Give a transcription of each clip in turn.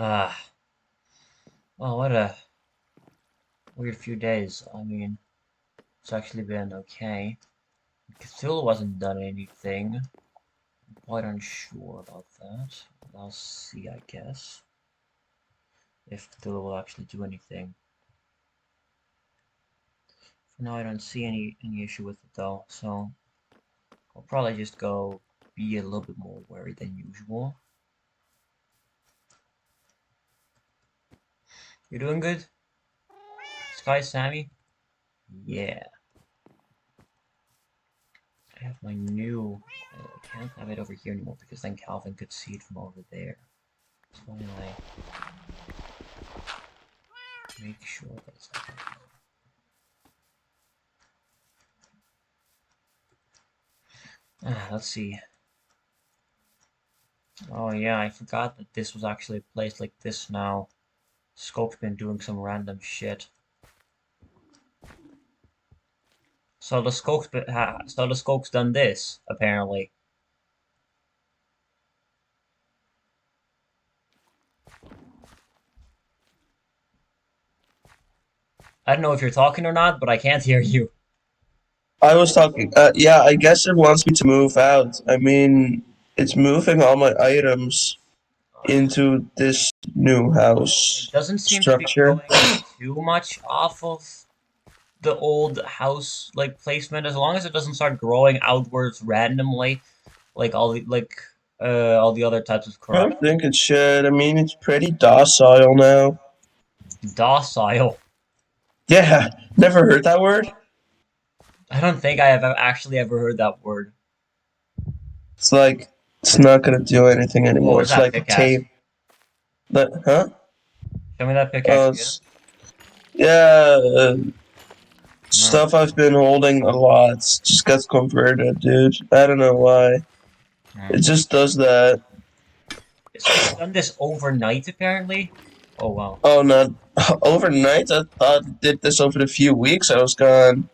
Ah, well, what a weird few days. I mean, it's actually been okay. Cthulhu hasn't done anything. I'm quite unsure about that. I'll see, I guess, if Cthulhu will actually do anything. For now, I don't see any issue with it though, so I'll probably just go be a little bit more wary than usual. You doing good, Sky Sammy? Yeah. I have my new. I can't have it over here anymore because then Calvin could see it from over there. So why don't I make sure that it's not like that. Let's see. Oh yeah, I forgot that this was actually a place like this now. Scope's been doing some random shit. So the scope's done this apparently. I don't know if you're talking or not, but I can't hear you. I was talking. Yeah, I guess it wants me to move out. I mean, it's moving all my items into this new It house doesn't seem to be structure. going too much off of the old house like placement, as long as it doesn't start growing outwards randomly, like all the other types of I don't corruption. think it should. I mean, it's pretty docile now. Docile. Yeah, never heard that word. I don't think I have actually ever heard that word. It's like it's not gonna do anything Whoa, anymore. where's It's that like pickaxe? tape. But huh? Show me that pickaxe again. S- yeah, No. stuff I've been holding a lot just gets converted, dude. I don't know why. It Hmm. just does that. It's done this overnight apparently. Oh wow. Oh, not overnight. I thought it did this over the few weeks I was gone.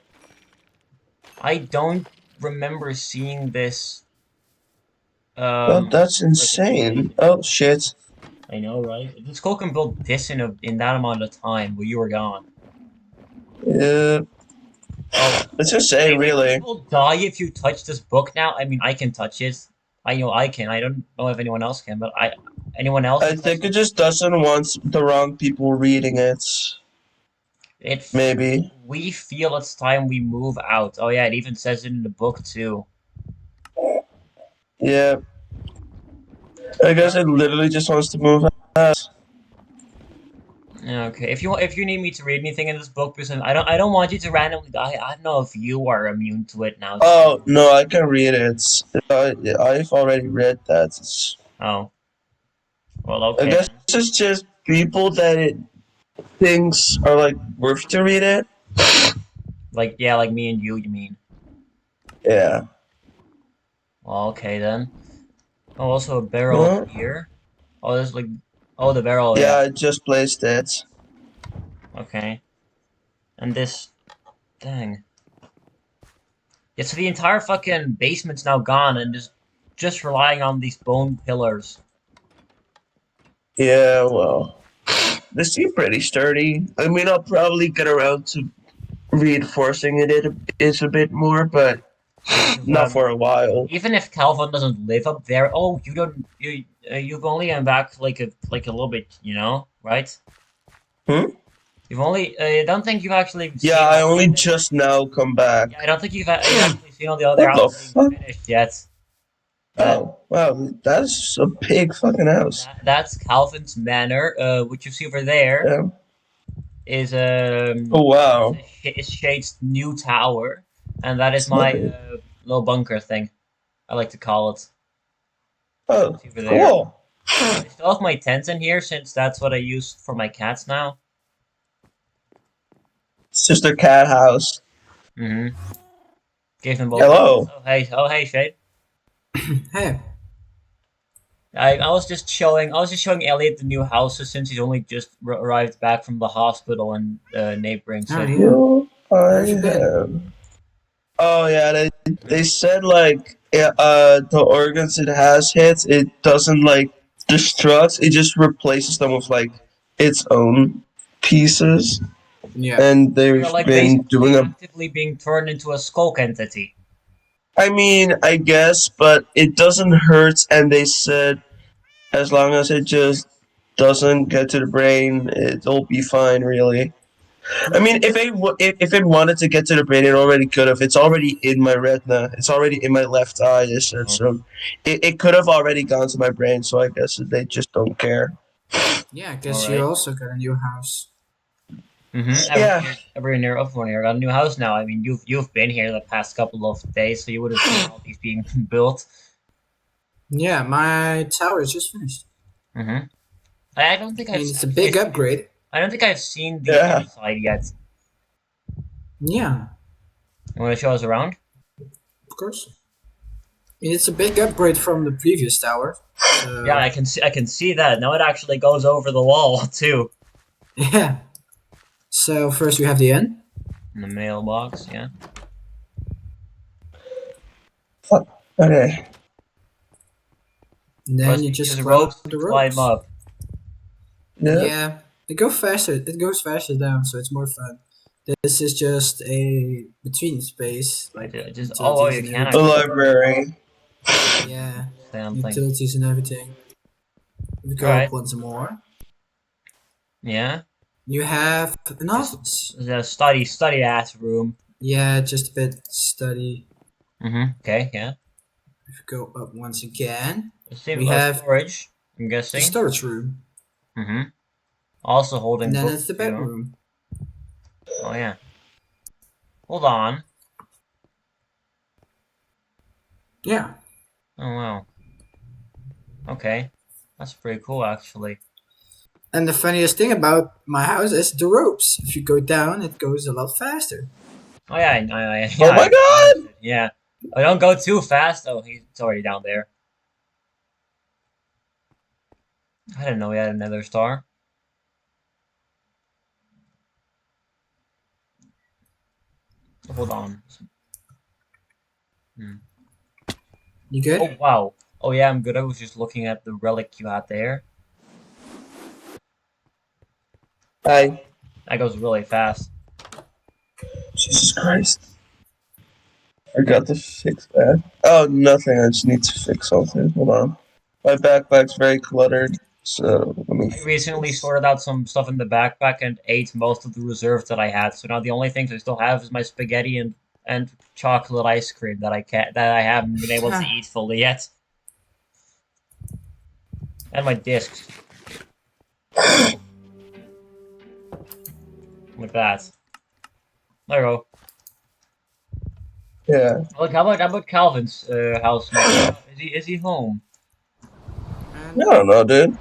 I don't remember seeing this Well, that's like immediately. insane. Oh shit. I know, right? This code can build this in that amount of time while you were gone. Yeah, Oh, it's insane, anyway, really. people die if you touch this book now. I mean, I can touch it. I know I can. I don't know if anyone else can, but anyone else I who think touches it just doesn't want the wrong people reading it. it, Maybe. we feel it's time we move out. Oh yeah, it even says it in the book too. Yeah, I guess it literally just wants to move out. Okay, if you need me to read anything in this book, because I don't want you to randomly die. I don't know if you are immune to it now Oh too. no, I can read it. I've already read that. Oh, well, I okay guess then. it's just people that it thinks are like worth to read it. Like yeah, like me and you mean? Yeah. Well, okay then. Oh, also a barrel Huh? here. Oh, there's like, oh, the barrel, Yeah, yeah. I just placed it. Okay. And this, dang. Yeah, so the entire fucking basement's now gone and just relying on these bone pillars. Yeah, well, they seem pretty sturdy. I mean, I'll probably get around to reinforcing it a bit more, but Because not for a while. even if Calvin doesn't live up there, oh, you've only gone back like a little bit, you know, right? Hmm? You've only I don't think you've actually Yeah, seen I all only the just now come back. yeah, I don't think you've actually seen all the other What the houses being fuck? finished yet. That Oh, wow, that's a big fucking house. that's Calvin's Manor. What you see over there Yeah. is Oh, wow. is Shade's new tower, and that is my Okay. little bunker thing. I like to call it. Oh, See over there. cool. I still have my tent in here since that's what I use for my cats now. It's just a cat house. Mm-hmm. Gave them both beds. Hello. Oh hey, Shade. Hey, I was just showing Elliot the new houses since he's only just arrived back from the hospital in neighboring oh city. yeah. Well, I How's you been? have. Oh, yeah, they said, like, the organs it has hit, it doesn't, like, destructs, it just replaces them with like its own pieces. Yeah. And You're they've like been basically doing a. actively being turned into a skulk entity. I mean, I guess, but it doesn't hurt, and they said as long as it just doesn't get to the brain, it'll be fine, really. I mean, if it wanted to get to the brain, it already could have. It's already in my retina. It's already in my left eye. They said Oh. so. It could have already gone to my brain. So I guess they just don't care. Yeah, I guess you Alright. also got a new house. Yeah. Everyone near everyone here got a new house now. I mean, you've been here the past couple of days, so you would have seen all these being built. Yeah, my tower is just finished. Mm-hmm. I don't think I mean, it's a big upgrade. I don't think I've seen the Yeah. inside yet. Yeah, You want to show us around? of course. I mean, it's a big upgrade from the previous tower. So Yeah, I can see that. Now it actually goes over the wall too. yeah. So first we have the inn. In the mailbox, yeah. Fuck. Okay. And then Plus, you just use climb ropes up to the climb ropes. up. Yeah. Yeah, it goes faster. It goes faster down, so it's more fun. This is just a between space, like Just utilities you and can The everything. library. Yeah, something. utilities and everything. We go Alright. up once more. Yeah. You have an office. The study ass room. Yeah, just a bit study. Okay, yeah. If you go up once again, Same we have storage, I'm the guessing. storage room. Also holding And then books it's the too. bedroom. Oh yeah. Hold on. Yeah. Oh wow. Okay. That's pretty cool actually. And the funniest thing about my house is the ropes. If you go down, it goes a lot faster. Oh yeah, Oh my god! Yeah. Oh, don't go too fast. Oh, he's already down there. I didn't know he had another star. Hold on. You good? Oh wow. Oh yeah, I'm good. I was just looking at the relic you had there. Hi. That goes really fast. Jesus Christ. I got to fix that. Oh, nothing. I just need to fix something. Hold on. My backpack's very cluttered, so let me. I recently sorted out some stuff in the backpack and ate most of the reserves that I had. So now the only things I still have is my spaghetti and chocolate ice cream that I haven't been able to eat fully yet. And my discs. Like that. There you go. Yeah. Look, how about Calvin's house? Is he home? I don't know, dude.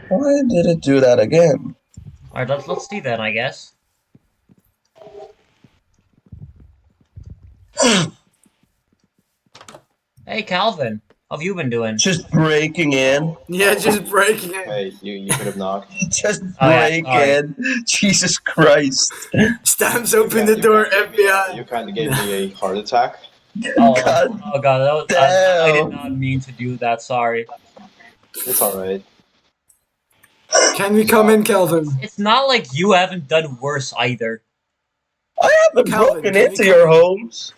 Why did it do that again? Alright, let's see then, I guess. Hey Calvin, how have you been doing? Just breaking in. Yeah, just breaking it. Hey, you could have knocked. Just Oh, yeah, break sorry. in. Jesus Christ. Stamps open the door, FBI. You kind of gave me a heart attack. God Oh god, I did not mean to do that, sorry. It's alright. Can we come in, Calvin? It's not like you haven't done worse either. I haven't Calvin, broken can we into come your in? homes.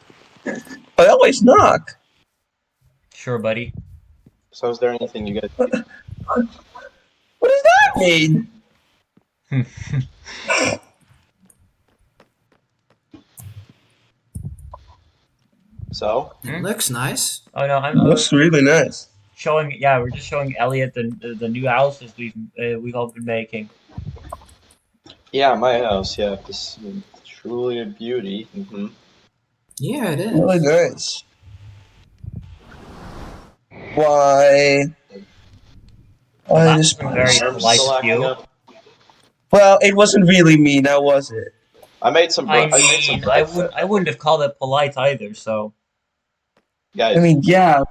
I always knock. Sure, buddy. So is there anything you guys need? What does that mean? So? It looks nice. Oh no, It looks really nice. showing. Yeah, we're just showing Elliot the new houses we've all been making. Yeah, my house, yeah. This is truly a beauty. Yeah, it is. Really nice. Why? Well, Why that this wasn't very Arm's polite still of acting you. up. Well, it wasn't really me, now was it? I made some I breakfast. wouldn't have called it polite either. So Guys, I mean, yeah.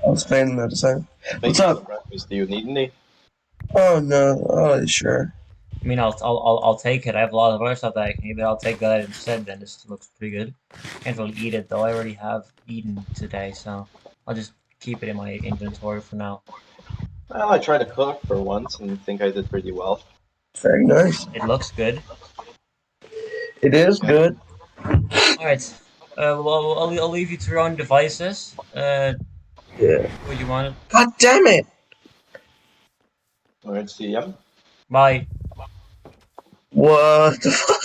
I'll explain another time. make What's some up? breakfast. Do you need any? Oh no. Oh sure. I mean, I'll take it. I have a lot of other stuff that I can eat, but I'll take that instead. Then this looks pretty good. Can't really eat it though. I already have eaten today, so I'll just keep it in my inventory for now. Well, I tried to cook for once and think I did pretty well. Very nice. It looks good. It is Yeah. good. Alright. Well, I'll leave you to your own devices. Yeah. What you want? God damn it! Alright, see ya. Bye. What the fuck?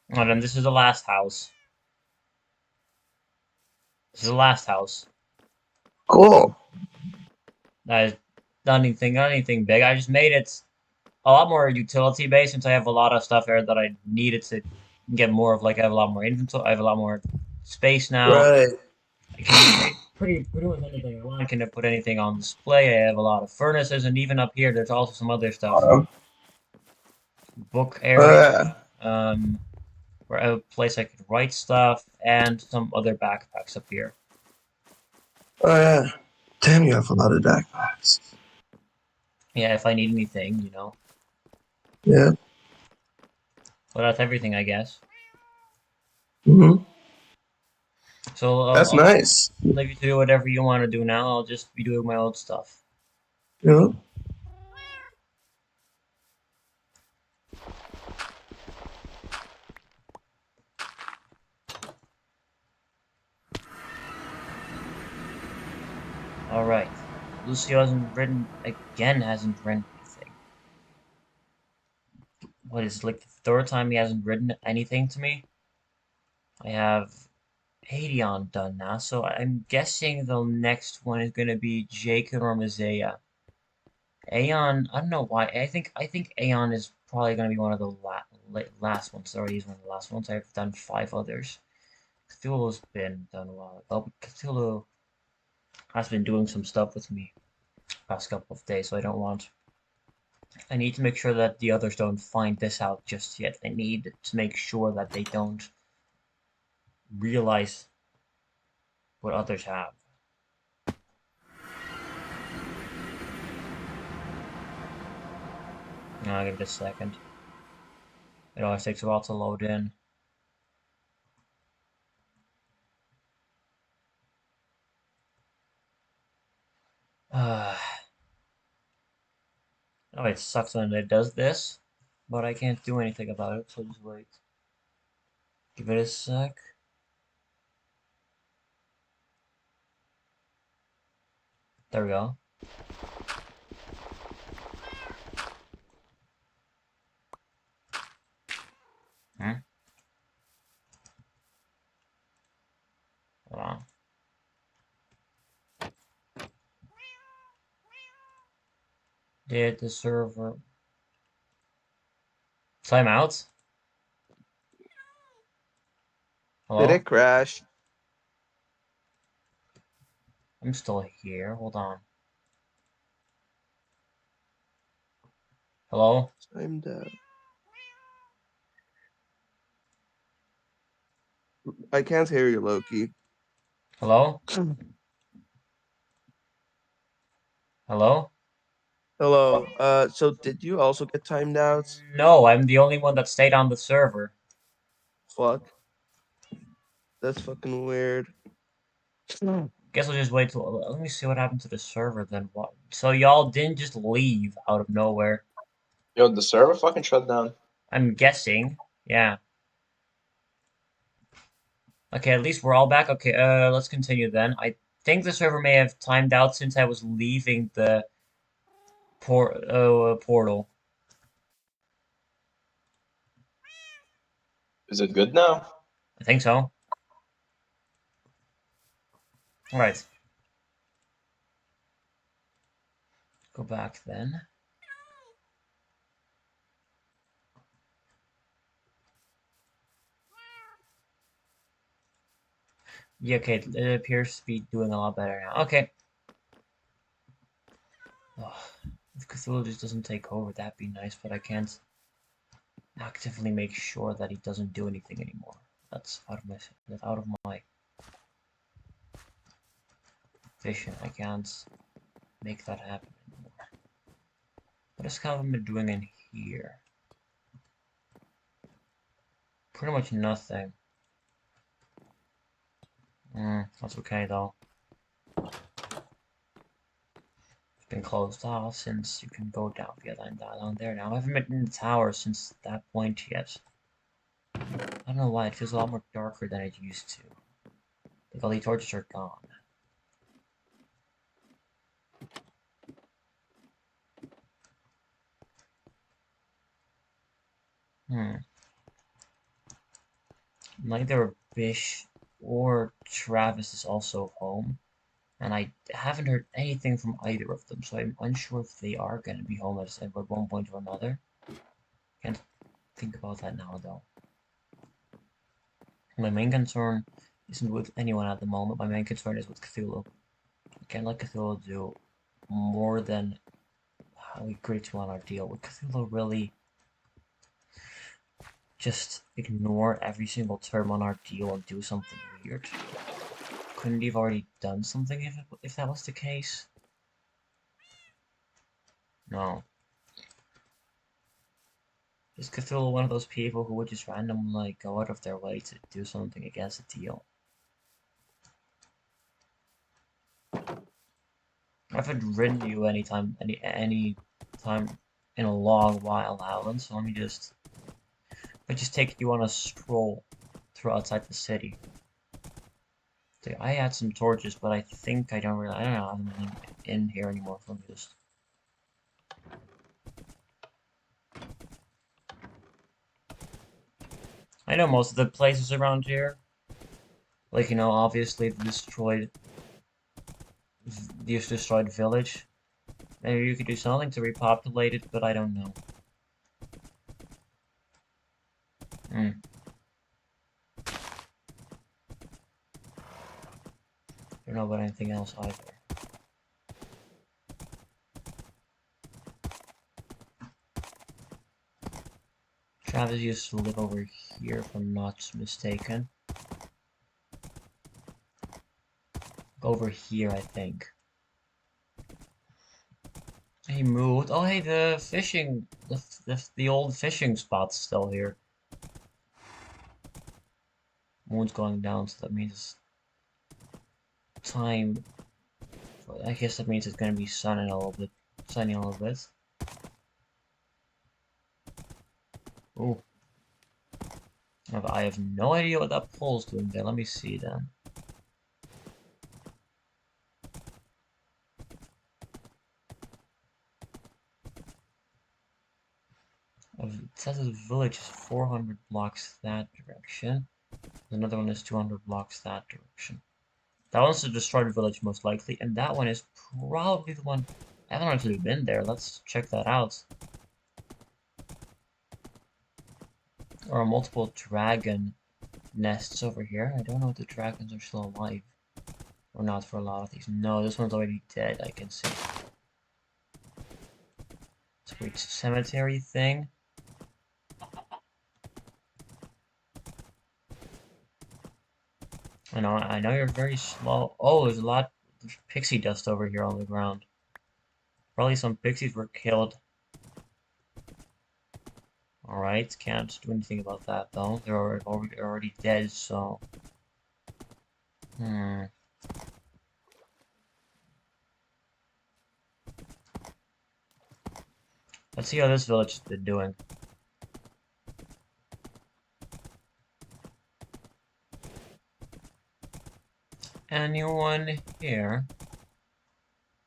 And then this is the last house. This is the last house. Cool. That is not anything big. I just made it a lot more utility based since I have a lot of stuff there that I needed to get more of. Like I have a lot more inventory. I have a lot more space now. Right. I can make pretty much anything I want. I can put anything on display. I have a lot of furnaces, and even up here, there's also some other stuff. Um, Book uh, area, where a place I could write stuff, and some other backpacks up here. oh yeah. Damn, you have a lot of backpacks. Yeah, if I need anything, you know. Yeah. But that's everything, I guess. Hmm. So That's nice. I'll leave you to do whatever you want to do now. I'll just be doing my old stuff. Yeah. Alright. Lucio hasn't written, again, hasn't written anything. What is it, like the third time he hasn't written anything to me? I have Aeon done now, so I'm guessing the next one is going to be Jacob or Mazea. Aeon, I don't know why. I think Aeon is probably going to be one of the last ones. Sorry, he's one of the last ones. I've done 5 others. Cthulhu's been done a while ago, but Cthulhu has been doing some stuff with me past couple of days, so I need to make sure that the others don't find this out just yet. I need to make sure that they don't realize what others have. I'll give it a second. It always takes a while to load in. Oh, it sucks when it does this, but I can't do anything about it, so just wait. Give it a sec. There we go. Hmm? Hold on. Did the server timeout? Did Hello? it crash? I'm still here. Hold on. Hello? I'm dead. I can't hear you, Loki. Hello? Hello? Hello. So did you also get timed out? No, I'm the only one that stayed on the server. Fuck. That's fucking weird. Guess I'll just wait till. Let me see what happened to the server then. What? So y'all didn't just leave out of nowhere. Yo, the server fucking shut down. I'm guessing. Yeah. Okay, at least we're all back. Okay, let's continue then. I think the server may have timed out since I was leaving the portal. Is it good now? I think so. Alright. Go back then. Yeah, okay, it appears to be doing a lot better now. Okay. Ugh, if Cthulhu just doesn't take over, that'd be nice, but I can't actively make sure that he doesn't do anything anymore. That's out of my vision. I can't make that happen anymore. What has Calvin been doing in here? Pretty much nothing. That's okay though. It's been closed off since you can go down via that down there now. I haven't been in the tower since that point yet. I don't know why, it feels a lot more darker than it used to. Like all the torches are gone. Neither Bish or Travis is also home, and I haven't heard anything from either of them, so I'm unsure if they are going to be home at one point or another. Can't think about that now, though. My main concern isn't with anyone at the moment. My main concern is with Cthulhu. I can't let Cthulhu do more than how we agreed to on our deal. Would Cthulhu really just ignore every single term on our deal and do something weird? Couldn't he have already done something if that was the case? No. Is Cthulhu one of those people who would just randomly like, go out of their way to do something against a deal? I haven't ridden you any time in a long while, Alan, so let me just take you on a stroll through outside the city. So I had some torches, but I think I don't have them in here anymore, so let me just... I know most of the places around here. Like, you know, obviously the destroyed village. Maybe you could do something to repopulate it, but I don't know. Don't know about anything else either. Travis used to live over here, if I'm not mistaken. Over here, I think. He moved. Oh, hey, the fishing, the old fishing spot's still here. Moon's going down, so that means time. I guess that means it's gonna be sunny a little bit. Ooh. I have no idea what that pole's doing there. Let me see then. It says the village is 400 blocks that direction. Another one is 200 blocks that direction. That one's the destroyed village, most likely, and that one is probably the one... I haven't actually been there. Let's check that out. There are multiple dragon nests over here. I don't know if the dragons are still alive. Or not for a lot of these. No, this one's already dead, I can see. Sweet cemetery thing. I know you're very slow. Oh, there's a lot of pixie dust over here on the ground. Probably some pixies were killed. Alright, can't do anything about that though. They're already dead, so... Let's see how this village has been doing. Anyone here?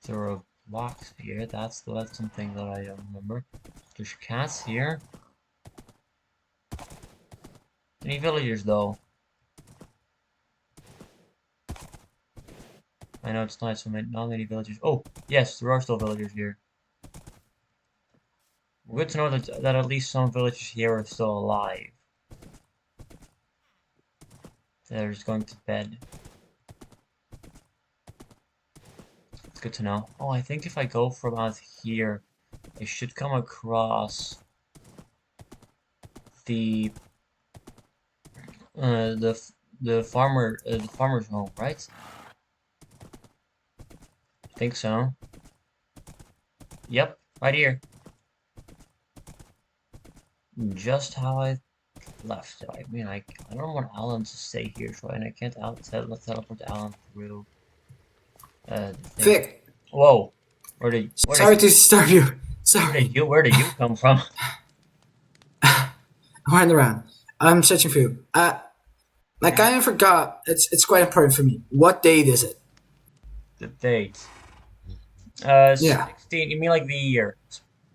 There are blocks here. That's something that I don't remember. There's cats here. Any villagers though? I know it's nice, but not many villagers. Oh, yes, there are still villagers here. Good to know that at least some villagers here are still alive. They're just going to bed. It's good to know. Oh, I think if I go from out here, I should come across the farmer's home, right? Think so. Yep, right here. Just how I left. I mean, I don't want Alan to stay here, so and I can't teleport Alan through the thing. Vic, Whoa, sorry to disturb you. Sorry. where did you come from? I went around. I'm searching for you. I kind of forgot. It's quite important for me. What date is it? The date. Yeah. 16. You mean like the year,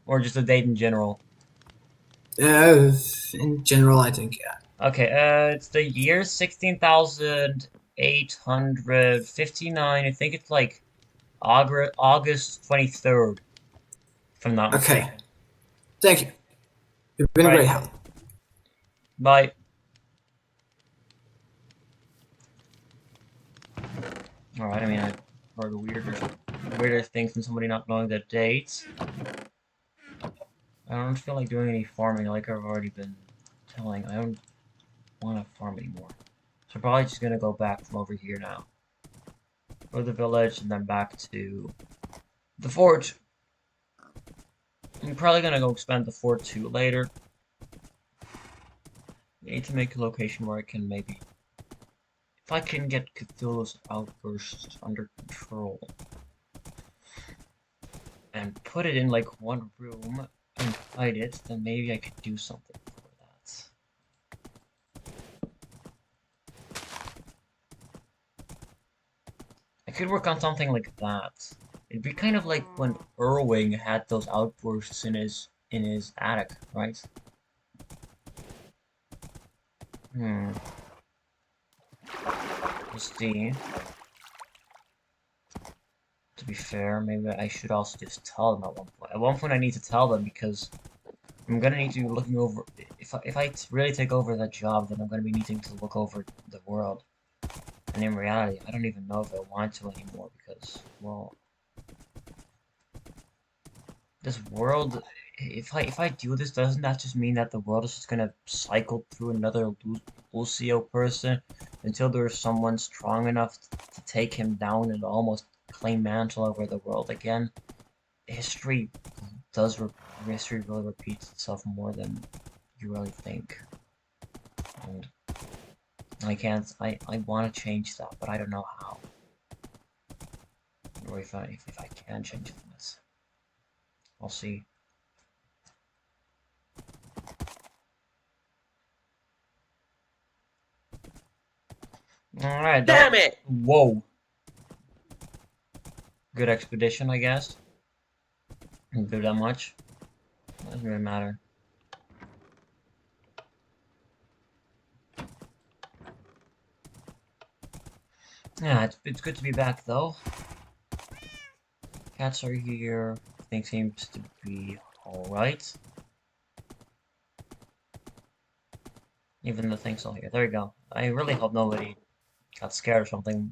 or just the date in general? In general, I think, yeah. Okay. It's the year 16,859. I think it's like August 23rd, if I'm not Okay. mistaken. Thank you. You've been a Right. great help. Bye. Alright, I mean, I've heard weirder things than somebody not knowing the dates. I don't feel like doing any farming like I've already been telling. I don't want to farm anymore. So probably just gonna go back from over here now. Go to the village and then back to the fort. I'm probably gonna go expand the fort too later. I need to make a location where I can maybe... If I can get Cthulhu's outbursts under control. And put it in like one room and hide it, then maybe I could do something for that. I could work on something like that. It'd be kind of like when Irving had those outbursts in his attic, right? Let's see. To be fair, maybe I should also just tell them at one point. At one point I need to tell them because I'm gonna need to be looking over... If I really take over that job, then I'm gonna be needing to look over the world. And in reality, I don't even know if I want to anymore because, well... This world... If I do this, doesn't that just mean that the world is just gonna cycle through another Lucio person until there's someone strong enough to take him down and almost claim mantle over the world again? History history really repeats itself more than you really think. And I want to change that, but I don't know how. Or if I can change things. I'll see. Alright, Damn it! Whoa. Good expedition, I guess. Didn't do that much. Doesn't really matter. Yeah, it's good to be back though. Cats are here. Things seems to be alright. Even the thing's all here. There we go. I really hope nobody got scared or something.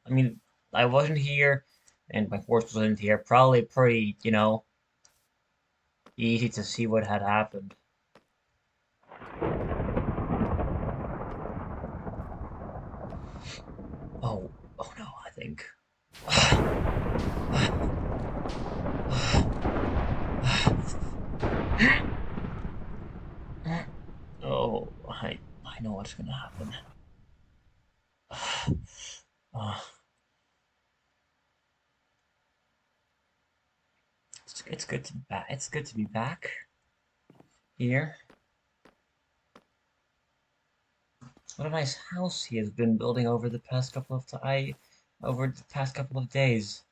I mean, I wasn't here, and my horse wasn't here. Probably pretty, you know, easy to see what had happened. Oh no, I think. Oh, I know what's gonna happen. It's good to be back. It's good to be back here. What a nice house he has been building over the past couple of days.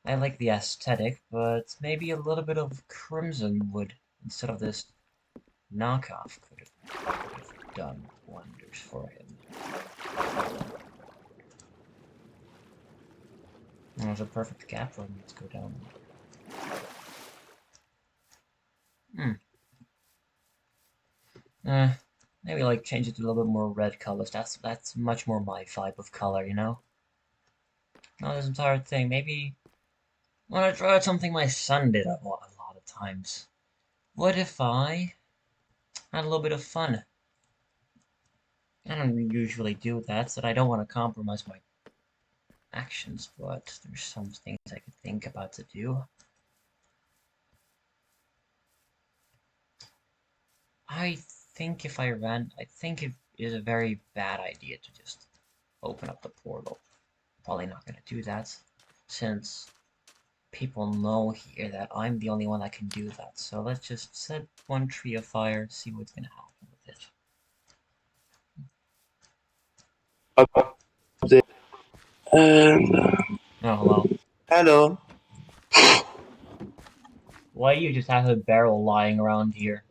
I like the aesthetic, but maybe a little bit of crimson wood instead of this knockoff could have done wonders for him. There's a perfect gap for me to go down. Maybe like change it to a little bit more red colors. That's much more my vibe of color, you know? Not this entire thing. Maybe I want to draw something my son did a lot of times. What if I had a little bit of fun? I don't usually do that, so I don't want to compromise my actions, but there's some things I could think about to do. I think if I ran, I think it is a very bad idea to just open up the portal. Probably not gonna do that, since people know here that I'm the only one that can do that. So let's just set one tree afire, see what's gonna happen with it. And Oh, hello. hello. Why do you just have a barrel lying around here?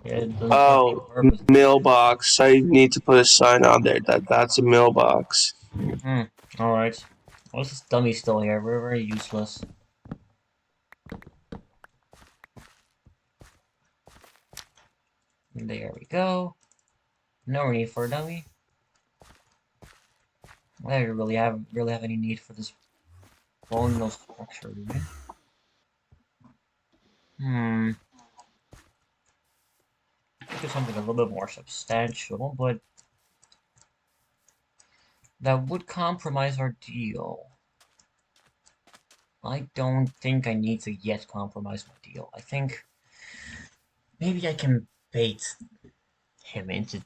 It doesn't serve any Oh, purpose. mailbox. I need to put a sign on there that that's a mailbox. Hmm, alright. What's this dummy still here? Very, very useless. There we go. No need for a dummy. I don't really have any need for this colonial structure, do we? Hmm. Could do something a little bit more substantial, but that would compromise our deal. I don't think I need to yet compromise my deal. I think maybe I can bait him into,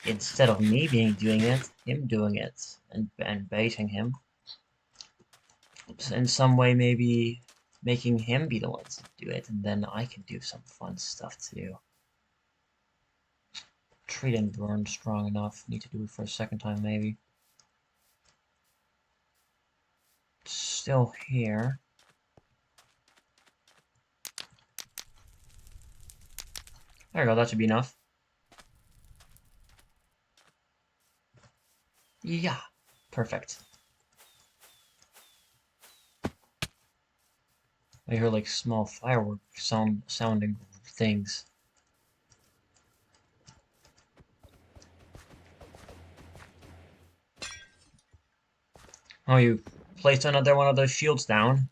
instead of me doing it, him doing it, and baiting him. In some way, maybe making him be the ones to do it, and then I can do some fun stuff too. Tree didn't burn strong enough. Need to do it for a second time, maybe. It's still here. There we go, that should be enough. Yeah, perfect. I hear like small firework sounding things. Oh, you placed another one of those shields down?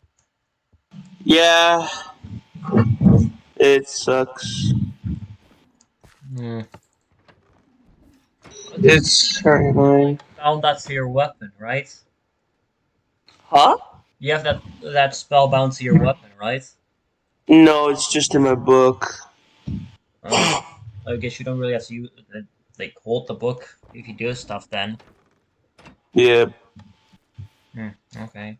Yeah, it sucks. Hmm. It's very annoying. Bound that to your weapon, right? Huh? You have that spell bound to your weapon, right? No, it's just in my book. Oh, I guess you don't really have to use like hold the book if you do stuff then. Yeah. Hmm. Okay.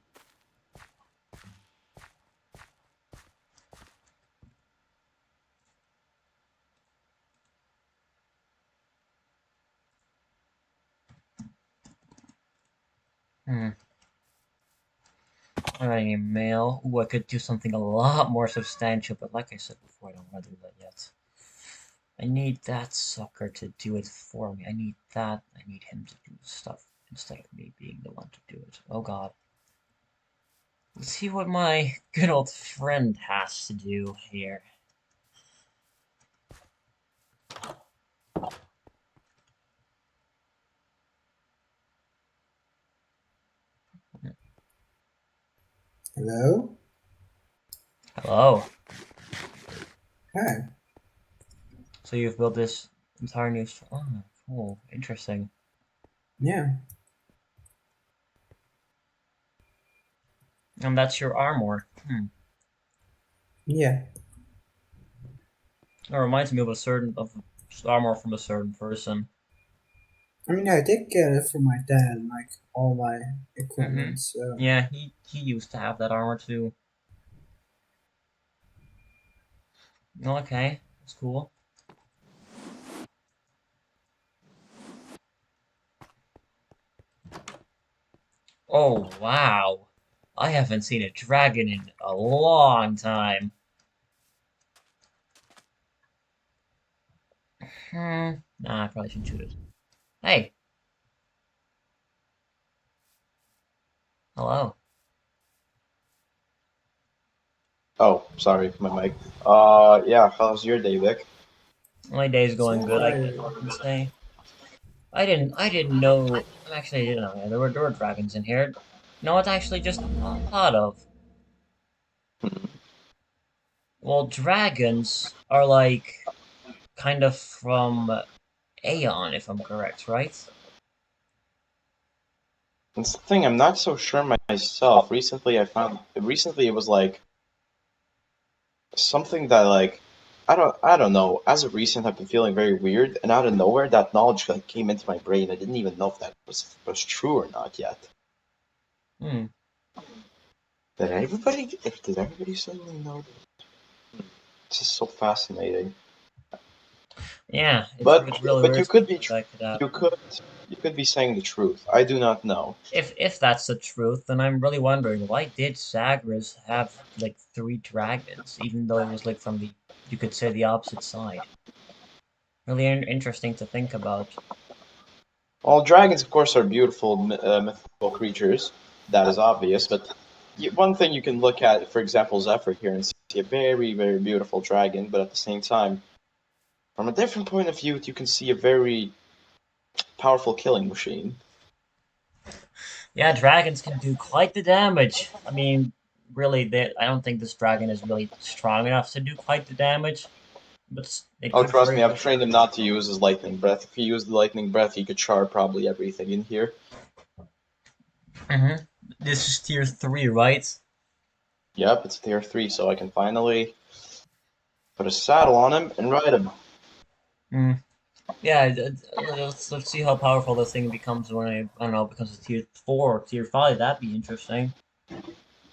Hmm. Writing a mail. Ooh, I could do something a lot more substantial, but like I said before, I don't want to do that yet. I need that sucker to do it for me. I need that. I need him to do stuff instead of me being the one to do it. Oh god. Let's see what my good old friend has to do here. Hello? Hello. Hi. So you've built this entire new. Oh, cool. Interesting. Yeah. And that's your armor. Hmm. Yeah. That reminds me of armor from a certain person. I mean, I did get it from my dad, like all my Mm-hmm. equipment, so. Yeah, he used to have that armor too. Okay, that's cool. Oh wow, I haven't seen a dragon in a long time. Nah, I probably shouldn't shoot it. Hey, hello. Oh, sorry, my mic. Yeah. How's your day, Vic? My day's going So good, far, I can say. I didn't know. Actually, I didn't know. Yeah, there were dragons in here. You know what? I actually just thought of. Well, dragons are like kind of from Aeon, if I'm correct, right? It's the thing. I'm not so sure myself. Recently, it was like something that like I don't know. As of recent, I've been feeling very weird, and out of nowhere, that knowledge like came into my brain. I didn't even know if that was true or not yet. Hmm. Did everybody suddenly know? This is so fascinating. Yeah, But it's really but weird you to could think be that that could you happen. could you could be saying the truth. I do not know. If that's the truth, then I'm really wondering why did Zagreus have like three dragons, even though it was like from the you could say the opposite side. Really interesting to think about. Well, dragons, of course, are beautiful mythical creatures. That is obvious. But one thing you can look at, for example, Zephyr here and see a very, very beautiful dragon, but at the same time, from a different point of view, you can see a very powerful killing machine. Yeah, dragons can do quite the damage. I mean, really, I don't think this dragon is really strong enough to do quite the damage, but it Oh, could trust very me, I've well. trained him not to use his lightning breath. If he used the lightning breath, he could char probably everything in here. Hmm. This is tier 3, right? Yep, it's tier 3, so I can finally put a saddle on him and ride him. Mm. Yeah, let's see how powerful this thing becomes when I don't know, becomes a tier 4 or tier 5. That'd be interesting.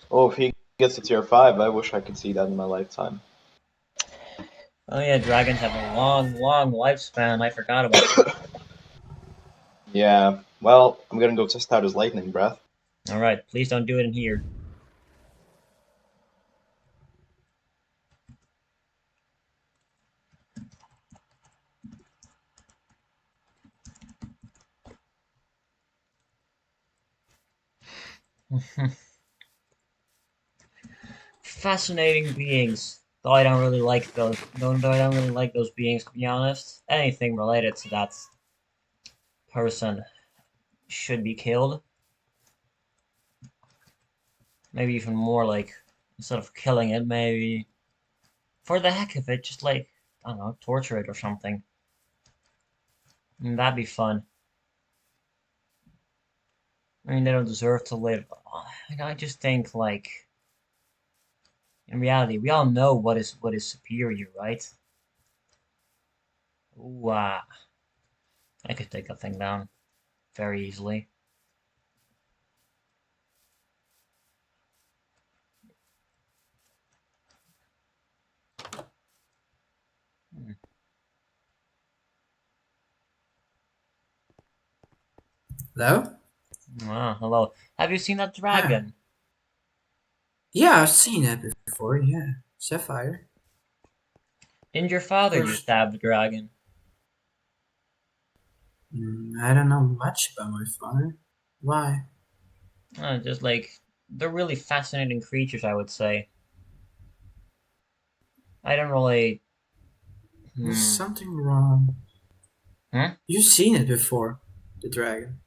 Oh, if he gets to tier 5, I wish I could see that in my lifetime. Oh yeah, dragons have a long, long lifespan. I forgot about that. Yeah, well, I'm gonna go test out his lightning breath. All right, please don't do it in here. Fascinating beings. Though I don't really like those. Though I don't really like those beings, to be honest. Anything related to that person should be killed. Maybe even more like instead of killing it, maybe for the heck of it, just like I don't know, torture it or something. That'd be fun. I mean, they don't deserve to live. I just think like in reality, we all know what is superior, right? Ooh, I could take that thing down very easily. Hmm. Hello? Ah, hello. Have you seen that Huh. dragon? Yeah, I've seen it before, yeah. Sapphire. Didn't your Of father course. just have the dragon? I don't know much about my father. Why? Just like they're really fascinating creatures, I would say. I don't really. There's Hmm. something wrong. Hmm? You've seen it before, the dragon.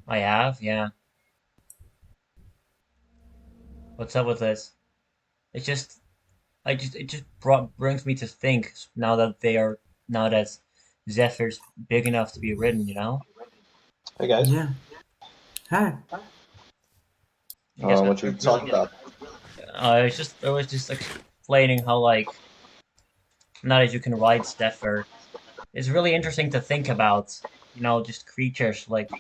I have, yeah. What's up with this? It's just, it just brings me to think now that Zephyr's big enough to be ridden, you know? Hey guys, Yeah. Hi. I guess what you we're really talking getting. about? I was just explaining how like now that you can ride Zephyr, it's really interesting to think about. You know, just creatures like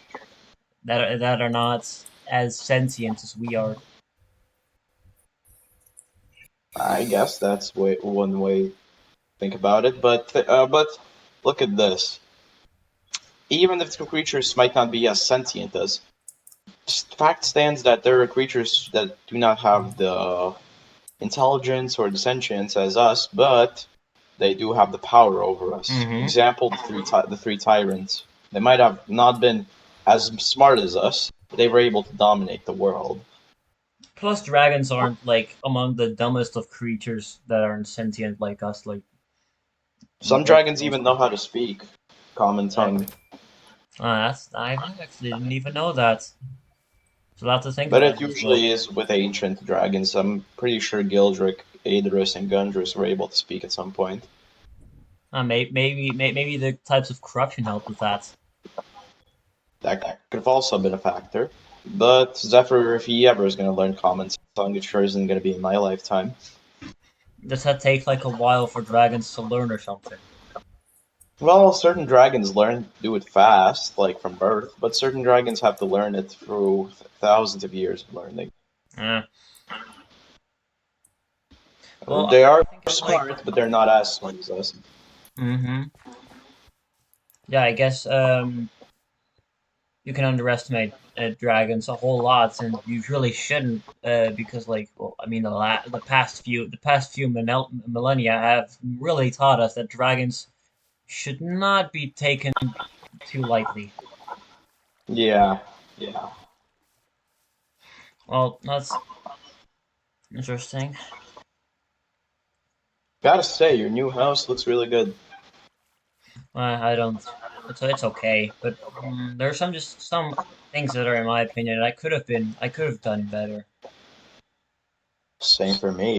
that are not as sentient as we are. I guess that's one way to think about it. But look at this. Even if the creatures might not be as sentient as, fact stands that there are creatures that do not have the intelligence or the sentience as us, but they do have the power over us. Mm-hmm. Example: the three tyrants. They might have not been as smart as us, but they were able to dominate the world. Plus, dragons aren't like among the dumbest of creatures that aren't sentient like us. Like Some dragons most even know how to speak common like tongue, I actually didn't even know that. It's a lot to think but about it in this book. usually is with ancient dragons. I'm pretty sure Gildrick, Aedrus, and Gundrus were able to speak at some point. Maybe the types of corruption help with that. That could have also been a factor. But Zephyr, if he ever is going to learn common tongue, it sure isn't going to be in my lifetime. Does that take like a while for dragons to learn or something? Well, certain dragons learn to do it fast, like from birth, but certain dragons have to learn it through thousands of years of learning. Uh, well, They I are think it's like, smart, but they're not as smart as us. mm-hmm. Yeah, I guess you can underestimate dragons a whole lot, and you really shouldn't, because like, well, I mean, the past few millennia have really taught us that dragons should not be taken too lightly. Yeah, yeah. Well, that's interesting. Gotta say, your new house looks really good. I don't. It's okay, but there's some things that are, in my opinion, I could have done better. Same for me.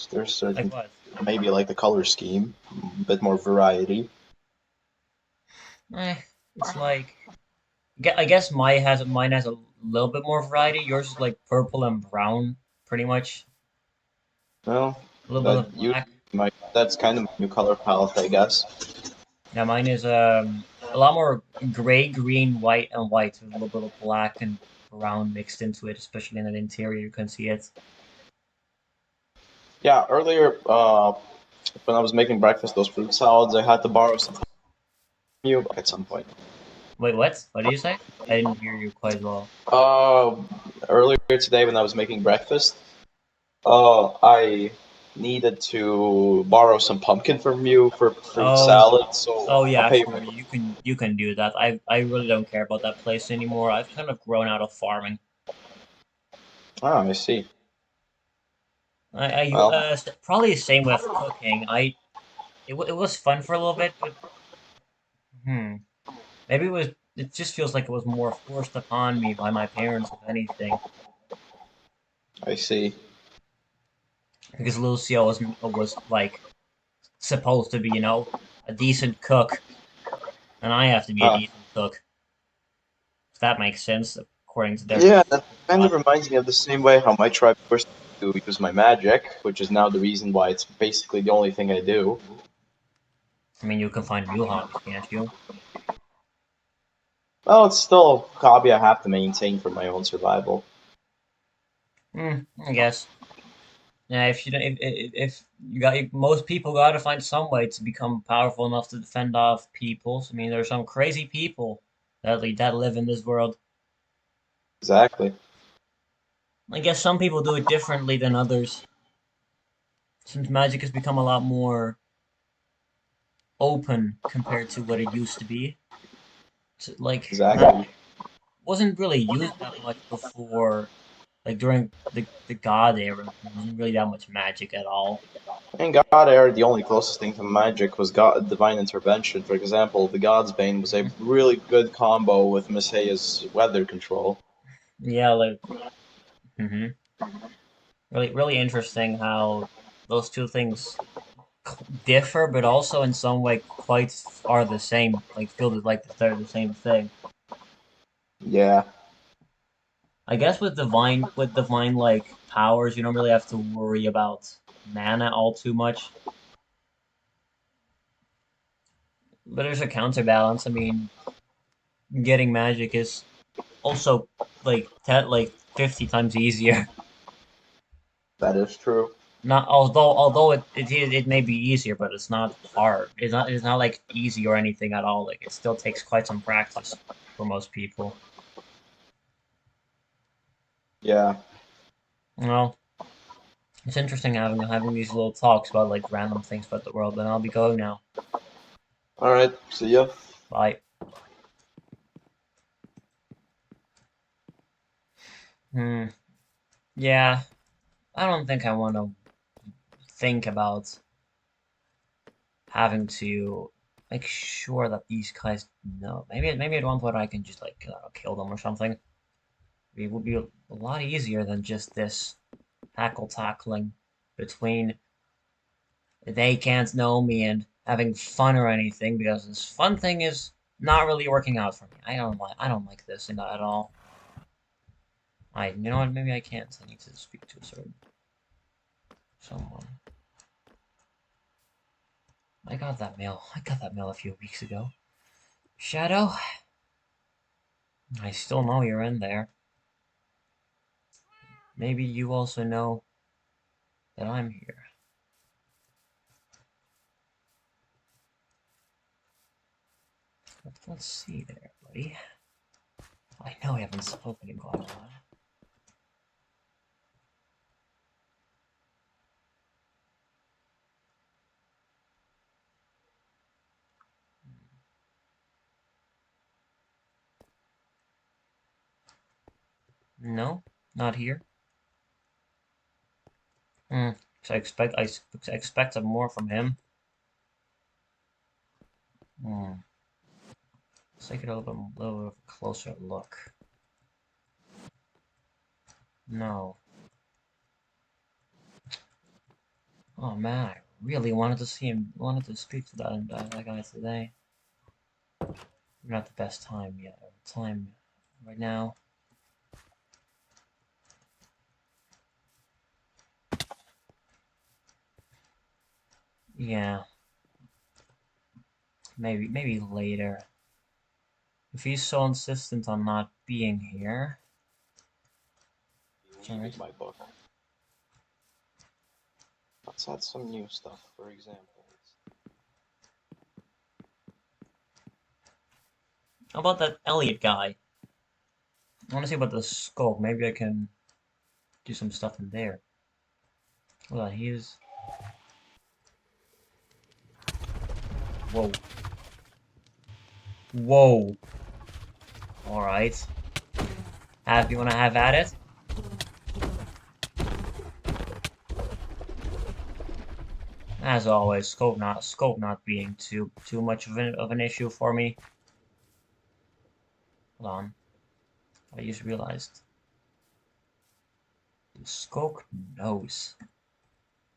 There's Like certain, what? maybe like the color scheme, a bit more variety. Eh, it's like I guess mine has a little bit more variety. Yours is like purple and brown, pretty much. Well, A little bit that of you black. my that's kind of my new color palette, I guess. Yeah, mine is a lot more gray, green, white, and white with a little bit of black and brown mixed into it, especially in the interior. You can see it. Yeah, earlier, when I was making breakfast, those fruit salads, I had to borrow some from you at some point. Wait, what? What did you say? I didn't hear you quite well. Uh, Earlier today when I was making breakfast, I needed to borrow some pumpkin from you for fruit Oh, salad, so oh I'll yeah, pay you sure. for it. You can do that. I really don't care about that place anymore. I've kind of grown out of farming. Ah, I see. I Well, probably the same with cooking. It was fun for a little bit, but hmm, maybe it just feels like it was more forced upon me by my parents, if anything. I see. Because Lucio was like supposed to be, a decent cook, and I have to be a Uh, decent cook. If that makes sense, according to their yeah, that kind of logic. reminds me of the same way how my tribe forced me to use my magic, which is now the reason why it's basically the only thing I do. I mean, you can find new hobbies, can't you? Well, it's still a hobby I have to maintain for my own survival. I guess. Yeah, if you don't, if you got most people got to find some way to become powerful enough to defend off peoples. I mean, there's some crazy people that live in this world. Exactly. I guess some people do it differently than others. Since magic has become a lot more open compared to what it used to be. Like, Exactly. wasn't really used that much before. Like during the God era, there wasn't really that much magic at all. In God Era, the only closest thing to magic was God Divine Intervention. For example, the God's Bane was a hmm really good combo with Messiah's weather control. Yeah, like, hmm really interesting how those two things differ, but also in some way quite are the same. Like feel that like they're the same thing. Yeah, I guess with divine like powers, you don't really have to worry about mana all too much. But there's a counterbalance. I mean, getting magic is also like 50 times easier. that is true. Not although it may be easier, but it's not hard. It's not like easy or anything at all. Like it still takes quite some practice for most people. Yeah. Well, it's interesting having these little talks about like random things about the world. But I'll be going now. All right. See ya. Bye. Hmm. Yeah, I don't think I want to think about having to make sure that these guys know. Maybe at one point I can just like kill them or something. It would be a lot easier than just this tackling between they can't know me and having fun or anything because this fun thing is not really working out for me. I don't like this at all. You know what? Maybe I can't. I need to speak to a certain Someone. I got that mail. I got that mail a few weeks ago. Shadow? I still know you're in there. Maybe you also know that I'm here. Let's see there, buddy. I know we haven't spoken in quite a while. No, not here. So I expect some more from him. Let's take it a little bit of a closer look. No. Oh man, I really wanted to see him. Wanted to speak to that guy today. Not the best time yet. Time right now. Yeah. Maybe later. If he's so insistent on not being here. You read my book. Let's add some new stuff, for example. How about that Elliot guy? I want to see about the scope. Maybe I can do some stuff in there. Hold on, he's... Whoa. Whoa. Alright. You wanna have at it? As always, scope not being too much of an issue for me. Hold on. I just realized. Scope knows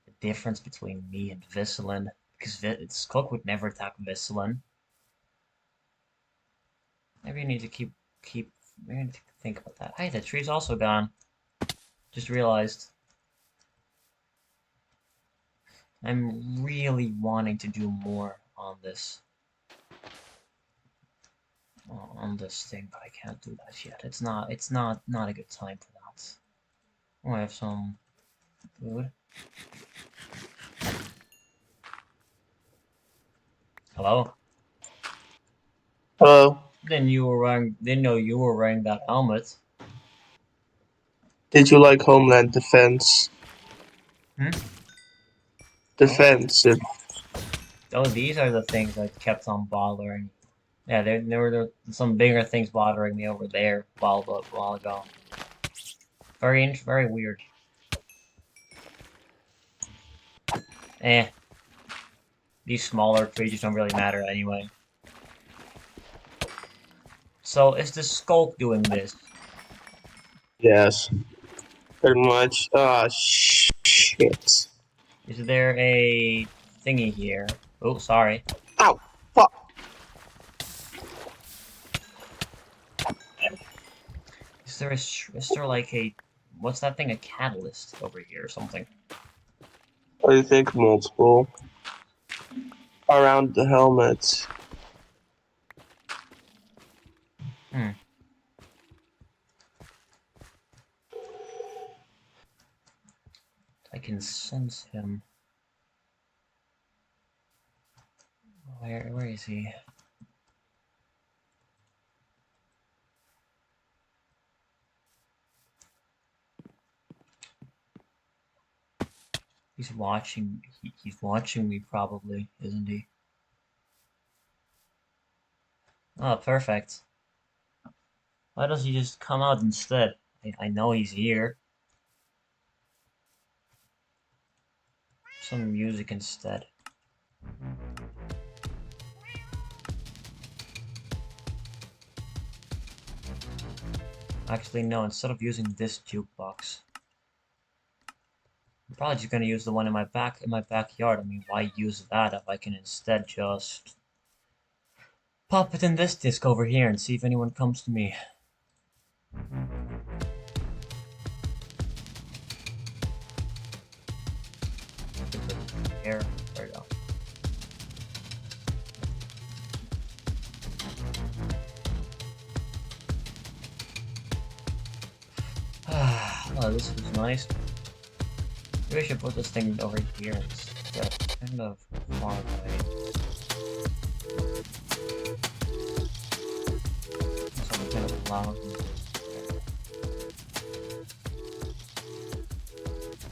the difference between me and Viscelin, because Scope would never attack Viscelin. Maybe I need to maybe I need to think about that. Hey, the tree's also gone. Just realized. I'm really wanting to do more on this. On this thing, but I can't do that yet. It's not a good time for that. Oh, I have some food. Hello? Hello. Didn't know you were wearing that helmet. Did you like Homeland Defense? Hmm? Defense. Oh, these are the things that kept on bothering. Yeah, there were some bigger things bothering me over there a while ago. Very weird. These smaller creatures don't really matter anyway. So, is the Skulk doing this? Yes. Pretty much. Ah, shit. Is there a thingy here? Oh, sorry. Ow! Fuck! Is there like a... What's that thing? A catalyst over here or something? I think multiple. Around the helmet. I can sense him. Where is he? He's watching. He's watching me probably, isn't he? Oh, perfect. Why doesn't he just come out instead? I know he's here. Some music instead. Actually, no. Instead of using this jukebox, I'm probably just gonna use the one in my backyard. I mean, why use that if I can instead just pop it in this disc over here and see if anyone comes to me. here. There we go. Oh, this is nice. Maybe I should put this thing over here instead. It's kind of far away. So I'm kind of loud.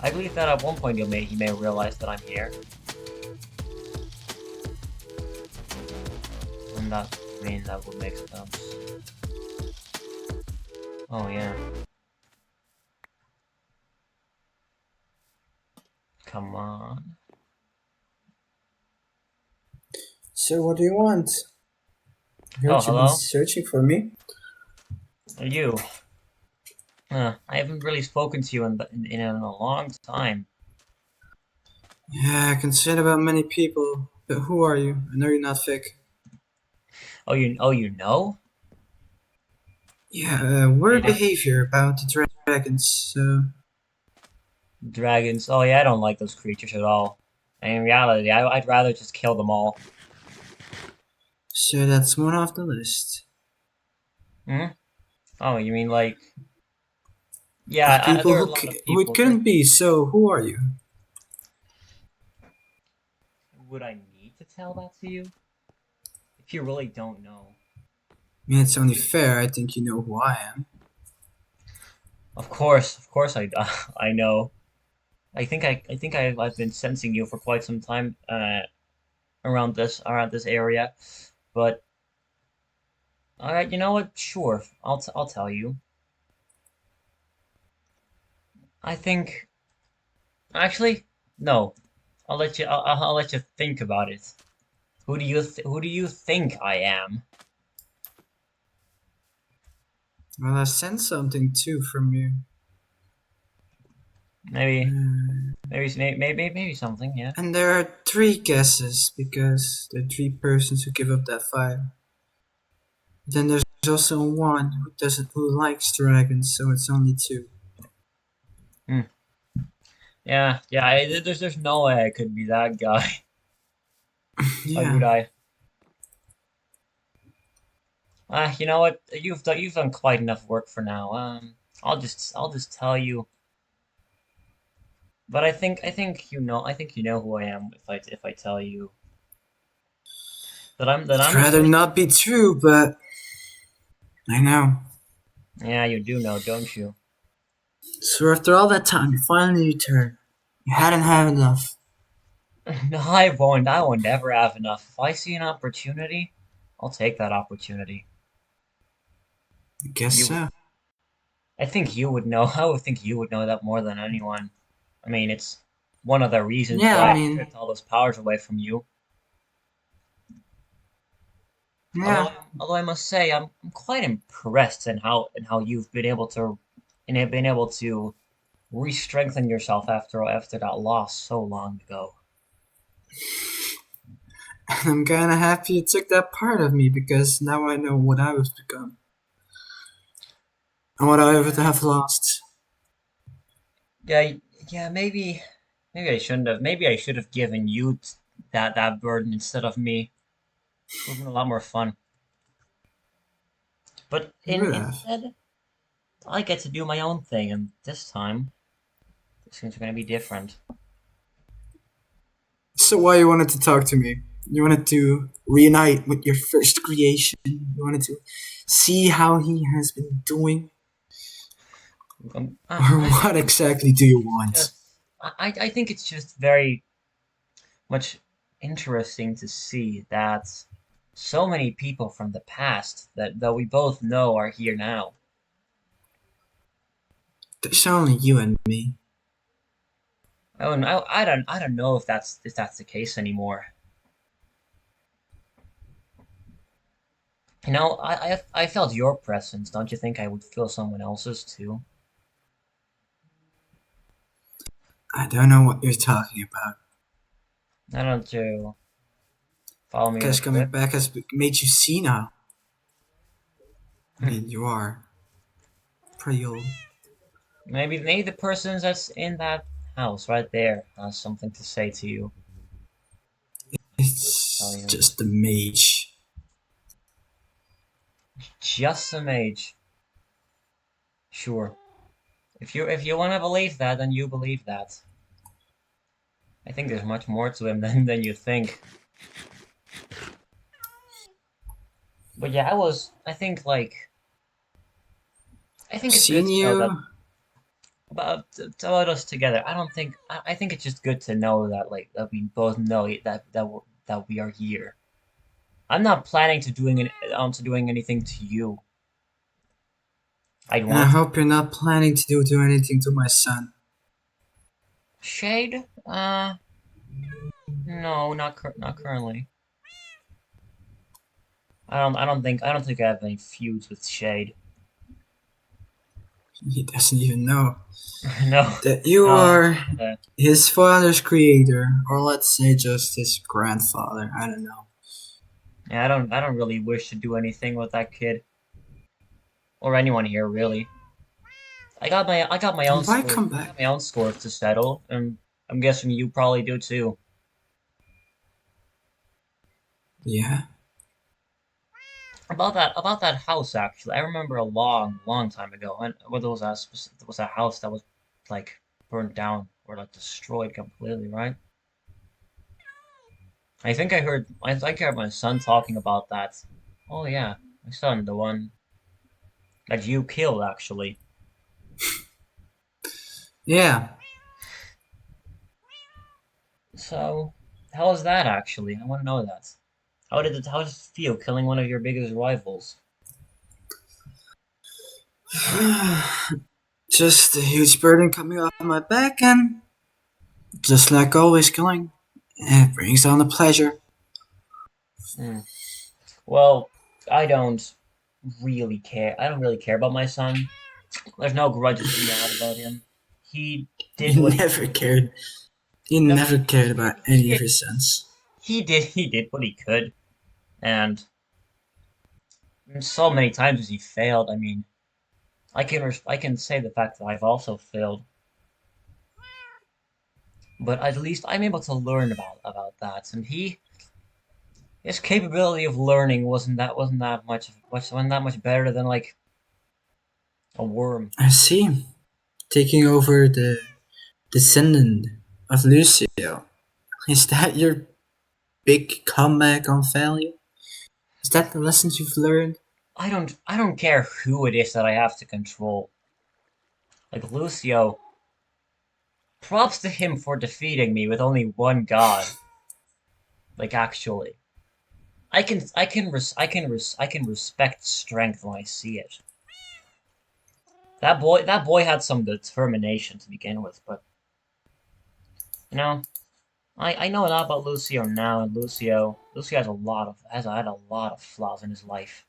I believe that at one point he may realize that I'm here. And that, I mean, that would make sense. Oh, yeah. Come on. So what do you want? I heard Oh, you've been hello? searching for me. You. I haven't really spoken to you in a long time. Yeah, I can say it about many people, but who are you? I know you're not fake. Oh, you know? Yeah, I weird don't. behavior about the dragons, so... Dragons. Oh, yeah, I don't like those creatures at all. In reality, I'd rather just kill them all. So that's one off the list. Hmm? Oh, you mean like... Yeah, Of people there are a lot of who it people. couldn't be, so who are you? Would I need to tell that to you? If you really don't know. I mean, it's only fair, I think you know who I am. Of course I know. I think I've been sensing you for quite some time around this area, but all right, you know what? Sure, I'll tell you. I think actually no, I'll let you think about it. Who do you think I am? Well, I sense something too from you. Maybe Uh, maybe something, yeah. and there are three guesses, because there are three persons who give up that fire. Then there's also one who likes dragons, so it's only two. Hmm. Yeah, yeah. There's no way I could be that guy. Why would Yeah. I? You know what? You've done quite enough work for now. I'll just tell you. But I think you know who I am if I tell you that I'd I'm the rather person. not be true, but I know. Yeah, you do know, don't you? So after all that time, you finally return. You hadn't had enough. No, I won't. I won't ever have enough. If I see an opportunity, I'll take that opportunity. I guess You, so. I think you would know. I would think you would know that more than anyone. I mean, it's one of the reasons Yeah, I why I mean, stripped all those powers away from you. yeah. Although I must say, I'm quite impressed in how you've been able to, been able to re-strengthen yourself after that loss so long ago. I'm kinda happy you took that part of me, because now I know what I was become. And what I would have lost. Yeah, yeah, maybe I shouldn't have. Maybe I should have given you that burden instead of me. It would have been a lot more fun. But You would have. instead, I get to do my own thing, and this time, things are going to be different. So why you wanted to talk to me? You wanted to reunite with your first creation. You wanted to see how he has been doing. Or I what think exactly do you it's want? just, I think it's just very much interesting to see that so many people from the past that we both know are here now. There's only you and me. I don't know if that's the case anymore. You know, I felt your presence. Don't you think I would feel someone else's too? I don't know what you're talking about. I don't you follow me Guess with coming it. back has made you see now. I mean, you are pretty old. Maybe the person that's in that house right there has something to say to you. tell you. Just a mage. Just a mage. Sure. If you want to believe that, then you believe that. I think there's much more to him than you think. But yeah, I think it's good Seeing to know that you, about us together. I think it's just good to know that that we both know that we are here. I'm not planning to doing anything to you. I'd and I want to. hope you're not planning to do anything to my son. Shade? No, not currently. I don't think I have any feuds with Shade. He doesn't even know No, that you no. are his father's creator, or let's say just his grandfather. I don't know. Yeah, I don't really wish to do anything with that kid or anyone here really. I got my own And why scores. come I got back? my own scores to settle, and I'm guessing you probably do too. Yeah. About that house actually, I remember a long time ago when there was a house that was like burnt down or like destroyed completely, right? I think I heard my son talking about that. Oh yeah, my son, the one that you killed actually. Yeah. So how was that actually? I want to know that. How did it feel killing one of your biggest rivals? Just a huge burden coming off my back, and just like always, killing. It brings on the pleasure. Hmm. Well, I don't really care. I don't really care about my son. There's no grudges to be had about him. He did You what he never cared. You no never cared about any of did his sons. he did what he could, and so many times as he failed. I mean, I can say the fact that I've also failed, but at least I'm able to learn about that. And his capability of learning wasn't that much better than like a worm. I see. Taking over the descendant of Lucio. Is that your big comeback on failure? Is that the lessons you've learned? I don't care who it is that I have to control. Like Lucio, props to him for defeating me with only one god. Like actually, I can respect strength when I see it. That boy had some determination to begin with, but you know, I know a lot about Lucio now, and Lucio has had a lot of flaws in his life.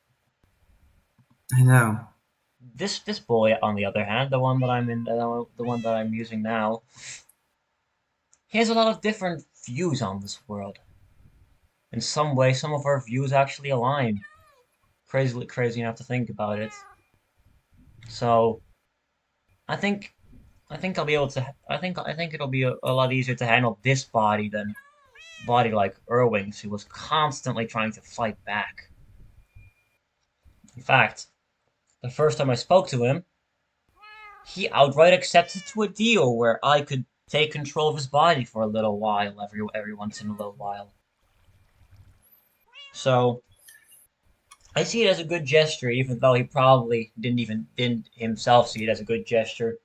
I know. This boy, on the other hand, the one that the one that I'm using now, he has a lot of different views on this world. In some way, some of our views actually align. Crazy enough to think about it. So I think I think I'll be able to. I think it'll be a lot easier to handle this body than body like Irwing's, who was constantly trying to fight back. In fact, the first time I spoke to him, he outright accepted to a deal where I could take control of his body for a little while, every once in a little while. So I see it as a good gesture, even though he probably didn't himself see it as a good gesture.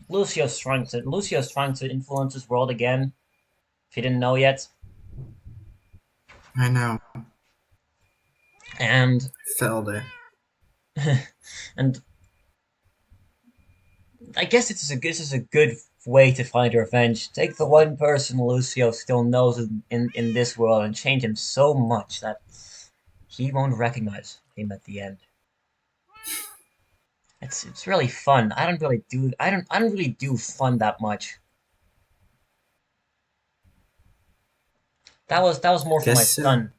Lucio's trying to influence his world again. If you didn't know yet, I know. and Fell there. and I guess this is a good way to find revenge. Take the one person Lucio still knows in this world and change him so much that he won't recognize him at the end. It's really fun. I don't really do fun that much. That was more for my Guess so. son.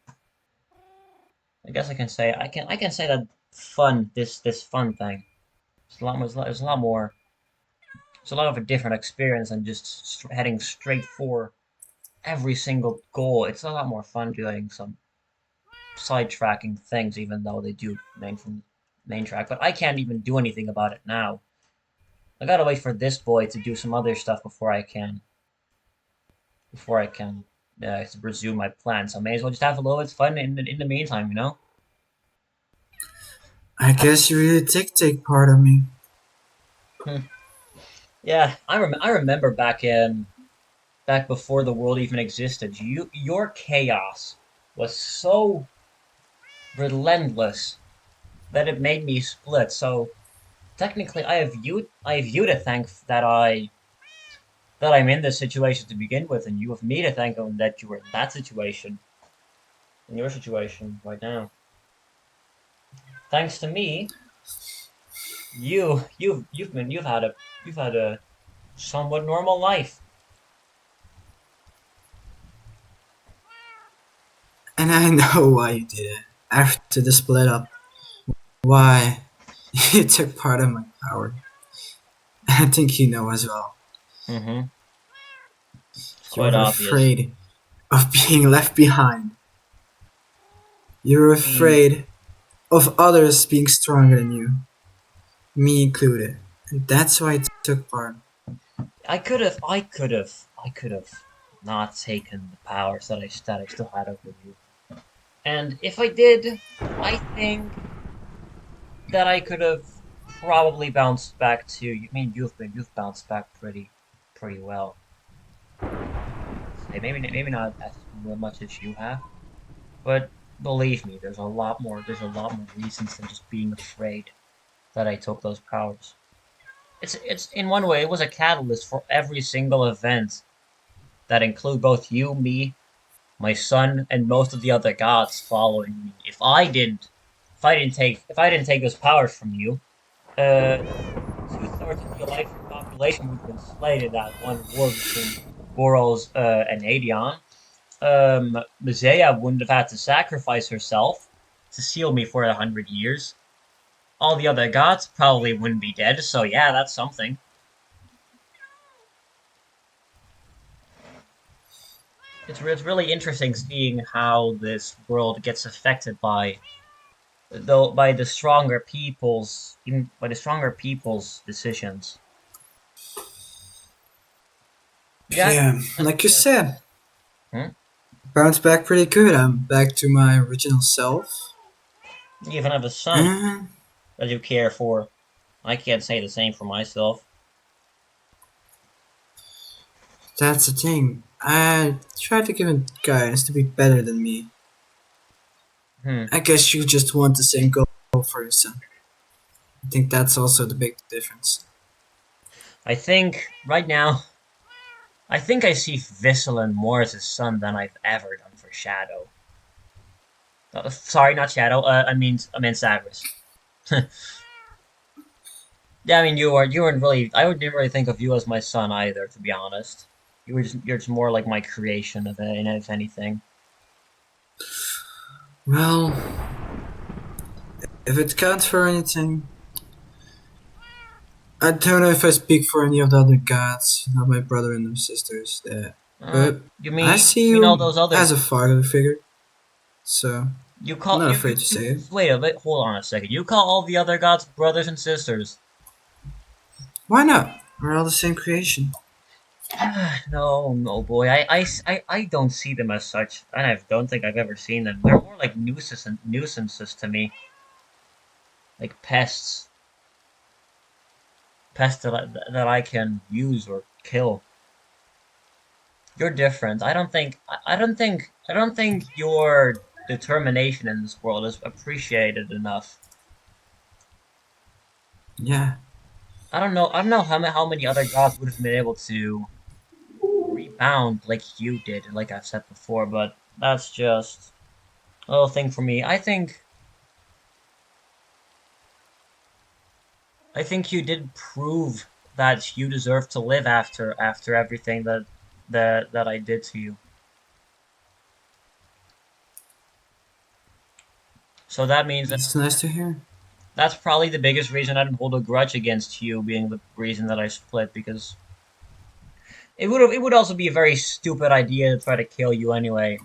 I guess I can say that fun this fun thing. There's a lot more. It's a lot of a different experience than just heading straight for every single goal. It's a lot more fun doing some sidetracking things, even though they do main from main track. But I can't even do anything about it now. I gotta wait for this boy to do some other stuff before I can resume my plan. So I may as well just have a little bit of fun in the meantime, you know. I guess you really did take part of me. Yeah, I remember back before the world even existed. Your chaos was so relentless that it made me split. So technically, I have you to thank that I'm in this situation to begin with, and you have me to thank that you were in that situation, in your situation right now. Thanks to me, you've had a somewhat normal life. And I know why you did it. After the split up, why you took part of my power. I think you know as well. Mm-hmm. It's You quite were obvious. afraid of being left behind. You were I mean, afraid of others being stronger than you, me included. And that's why I took part. I could have not taken the powers that I still had over you. And if I did, I think that I could have probably bounced back to. I mean, you've bounced back pretty well. Say maybe not as much as you have, but believe me, there's a lot more reasons than just being afraid that I took those powers. It's in one way it was a catalyst for every single event that include both you, me, my son, and most of the other gods following me. If I didn't take those powers from you, 2/3 of the Elysian population would have been slain in that one war between Boros and Aedion. Mizea wouldn't have had to sacrifice herself to seal me for 100 years. All the other gods probably wouldn't be dead, so yeah, that's something. It's really interesting seeing how this world gets affected by the stronger people's decisions. Yeah, Yeah, that's like you what. said, Hmm? bounced back pretty good. I'm back to my original self. You even have a son And that you care for. I can't say the same for myself. that's the thing. I tried to give him guidance to be better than me. Hmm. I guess you just want the same goal for your son. I think that's also the big difference. I think right now, I think I see Viscelin more as a son than I've ever done for Shadow. Sorry, not Shadow. I mean Zagreus. Yeah, I mean you weren't really. I would never really think of you as my son either, to be honest. You're just more like my creation of it, if anything. Well, if it counts for anything, I don't know if I speak for any of the other gods, not my brother and my sisters, but I see You mean all you those other as a father figure, so you I'm call not afraid to say it. wait a bit, hold on a second. You call all the other gods brothers and sisters? Why not? We're all the same creation. No, boy. I don't see them as such, and I don't think I've ever seen them. They're more like nuisances to me, like pests that I can use or kill. You're different. I don't think your determination in this world is appreciated enough. Yeah, I don't know how many other gods would have been able to rebound like you did, like I've said before, but that's just a little thing for me. I think you did prove that you deserve to live after everything that I did to you. So that means that it's nice to hear. that's probably the biggest reason I didn't hold a grudge against you being the reason that I split because It would also be a very stupid idea to try to kill you anyway.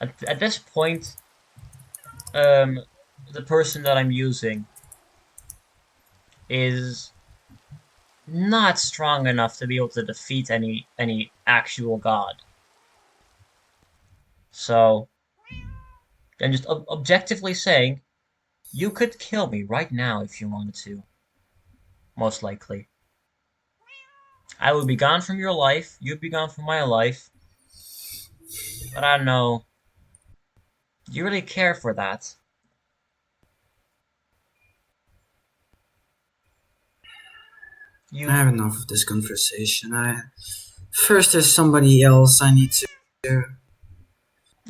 At this point, the person that I'm using is not strong enough to be able to defeat any actual god. So, I'm just objectively saying, you could kill me right now if you wanted to. Most likely. I would be gone from your life, you'd be gone from my life. But I don't know. Do you really care for that? I You have enough of this conversation. First, there's somebody else I need to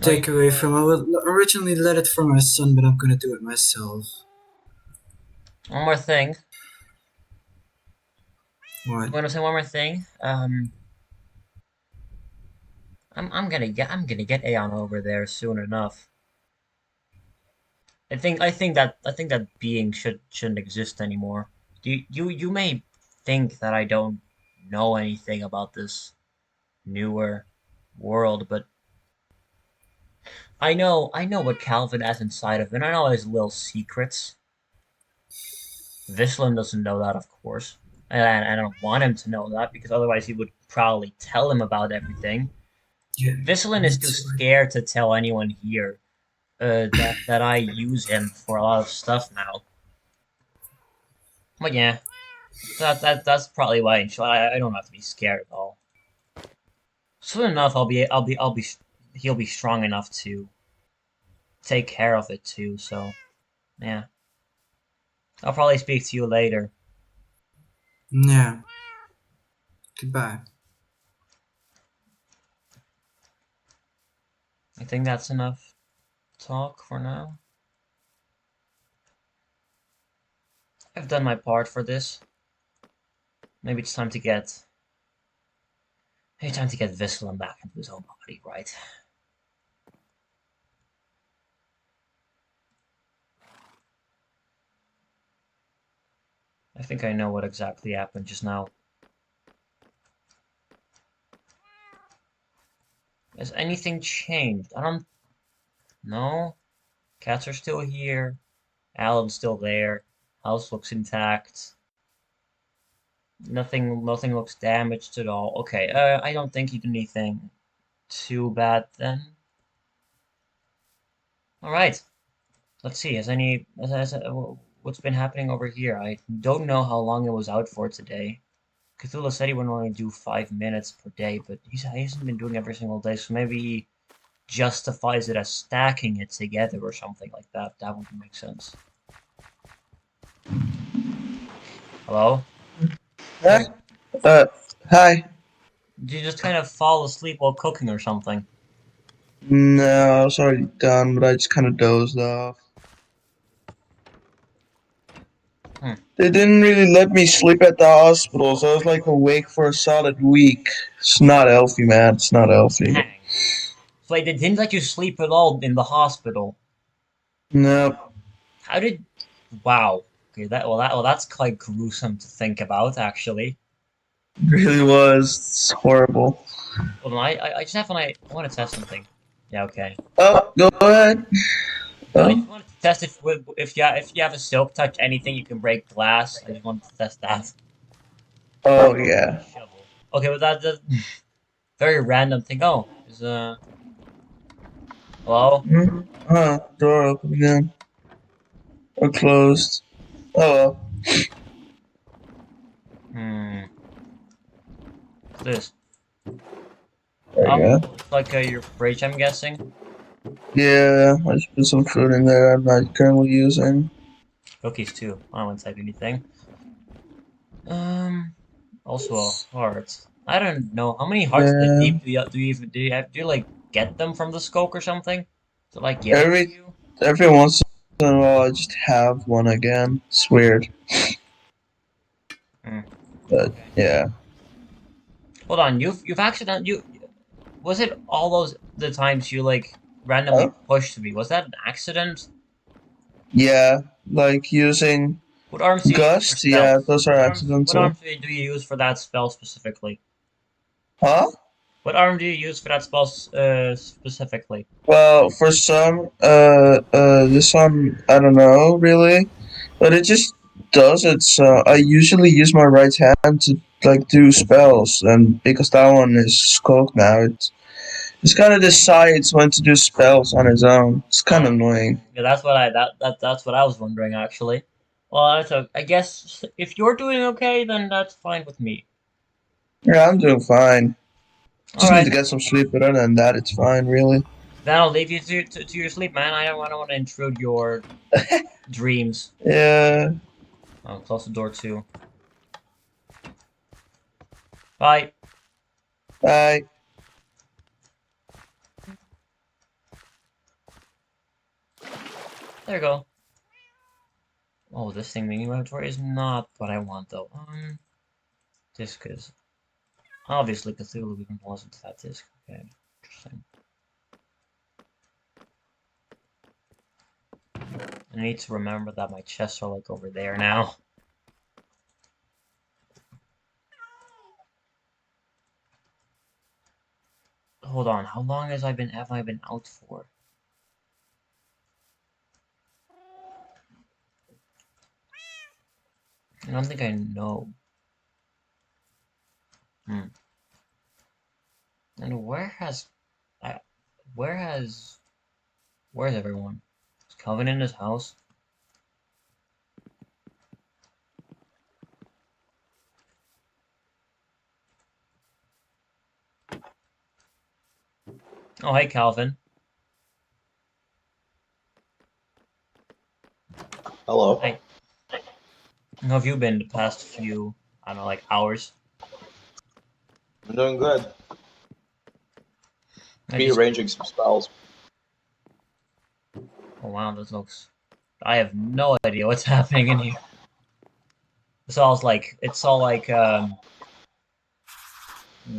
take away from. I would originally let it for my son, but I'm gonna do it myself. one more thing. What? I'm gonna say one more thing. I'm gonna get Aeon over there soon enough. I think that being shouldn't exist anymore. You may think that I don't know anything about this newer world, but I know what Calvin has inside of him. I know his little secrets. Vishlin doesn't know that, of course. And I don't want him to know that, because otherwise he would probably tell him about everything. Yeah. Vishlin is too scared to tell anyone here that I use him for a lot of stuff now. But yeah, that's probably why I don't have to be scared at all. Soon enough, he'll be strong enough to take care of it too. So yeah, I'll probably speak to you later. Yeah. Goodbye. I think that's enough talk for now. I've done my part for this. Maybe it's time to get Vislan back into his own body, right? I think I know what exactly happened just now. Has anything changed? I don't... No? Cats are still here. Alan's still there. House looks intact. Nothing looks damaged at all. Okay, I don't think he did anything too bad then. Alright. Let's see, what's been happening over here? I don't know how long it was out for today. Cthulhu said he would only do 5 minutes per day, but he hasn't been doing every single day, so maybe he justifies it as stacking it together or something like that. That would make sense. Hello? Hi. Hi. Did you just kind of fall asleep while cooking or something? No, I was already done, but I just kind of dozed off. Hmm. They didn't really let me sleep at the hospital, so I was like awake for a solid week. It's not healthy, man. It's not healthy. Dang. So they didn't let you sleep at all in the hospital. No, How did... Wow. Okay, that's quite gruesome to think about, actually. it really was. It's horrible. Hold on, I just have I want to test something. Yeah, okay. Oh, go ahead. I Oh, just wanted to test if you have a silk touch anything you can break glass. I just wanted to test that. oh yeah. Shovel. Okay, but that's very random thing. Oh, is hello? Huh? Door open again or closed? Oh well. Hmm. What's this? There you Oh, go. it's like your fridge, I'm guessing. Yeah, I just put some food in there I'm not currently using. Cookies too. I don't want to type anything. Also a heart. I don't know how many hearts Yeah. do you like get them from the Skoke or something? To like given to Every you? every once in a while I just have one again. It's weird. Hmm. But Okay. yeah. Hold on, you've accident you was it all those the times you like randomly Oh? pushed me? Was that an accident? Yeah. Like using What arms do you use for Gust, yeah, spells? those are What accidental. arms do you use for that spell specifically? Huh? What arm do you use for that spell specifically? Well, for some, this one, I don't know really, but it just does it. So I usually use my right hand to like do spells, and because that one is scoped now, it's kind of decides when to do spells on its own. It's kind of annoying. Yeah, that's what that's what I was wondering actually. Well, I guess if you're doing okay, then that's fine with me. Yeah, I'm doing fine. All Just need right, to get some sleep, but other than that, it's fine, really. then I'll leave you to your sleep, man. I don't want to intrude your dreams. Yeah, I'll close the door too. Bye. bye. There you go. Oh, this thing being inventory is not what I want though. Disc is obviously Cthulhu even wasn't that disc. Okay, interesting. I need to remember that my chests are like over there now. Hold on, how long have I been out for? I don't think I know. Hmm. And I, where's everyone? Is Calvin in his house? Oh, hey, Calvin. Hello. Hey, how have you been the past few, I don't know, like hours? I'm doing good. I just, Rearranging some spells. oh wow, this looks, I have no idea what's happening in here. It's all like,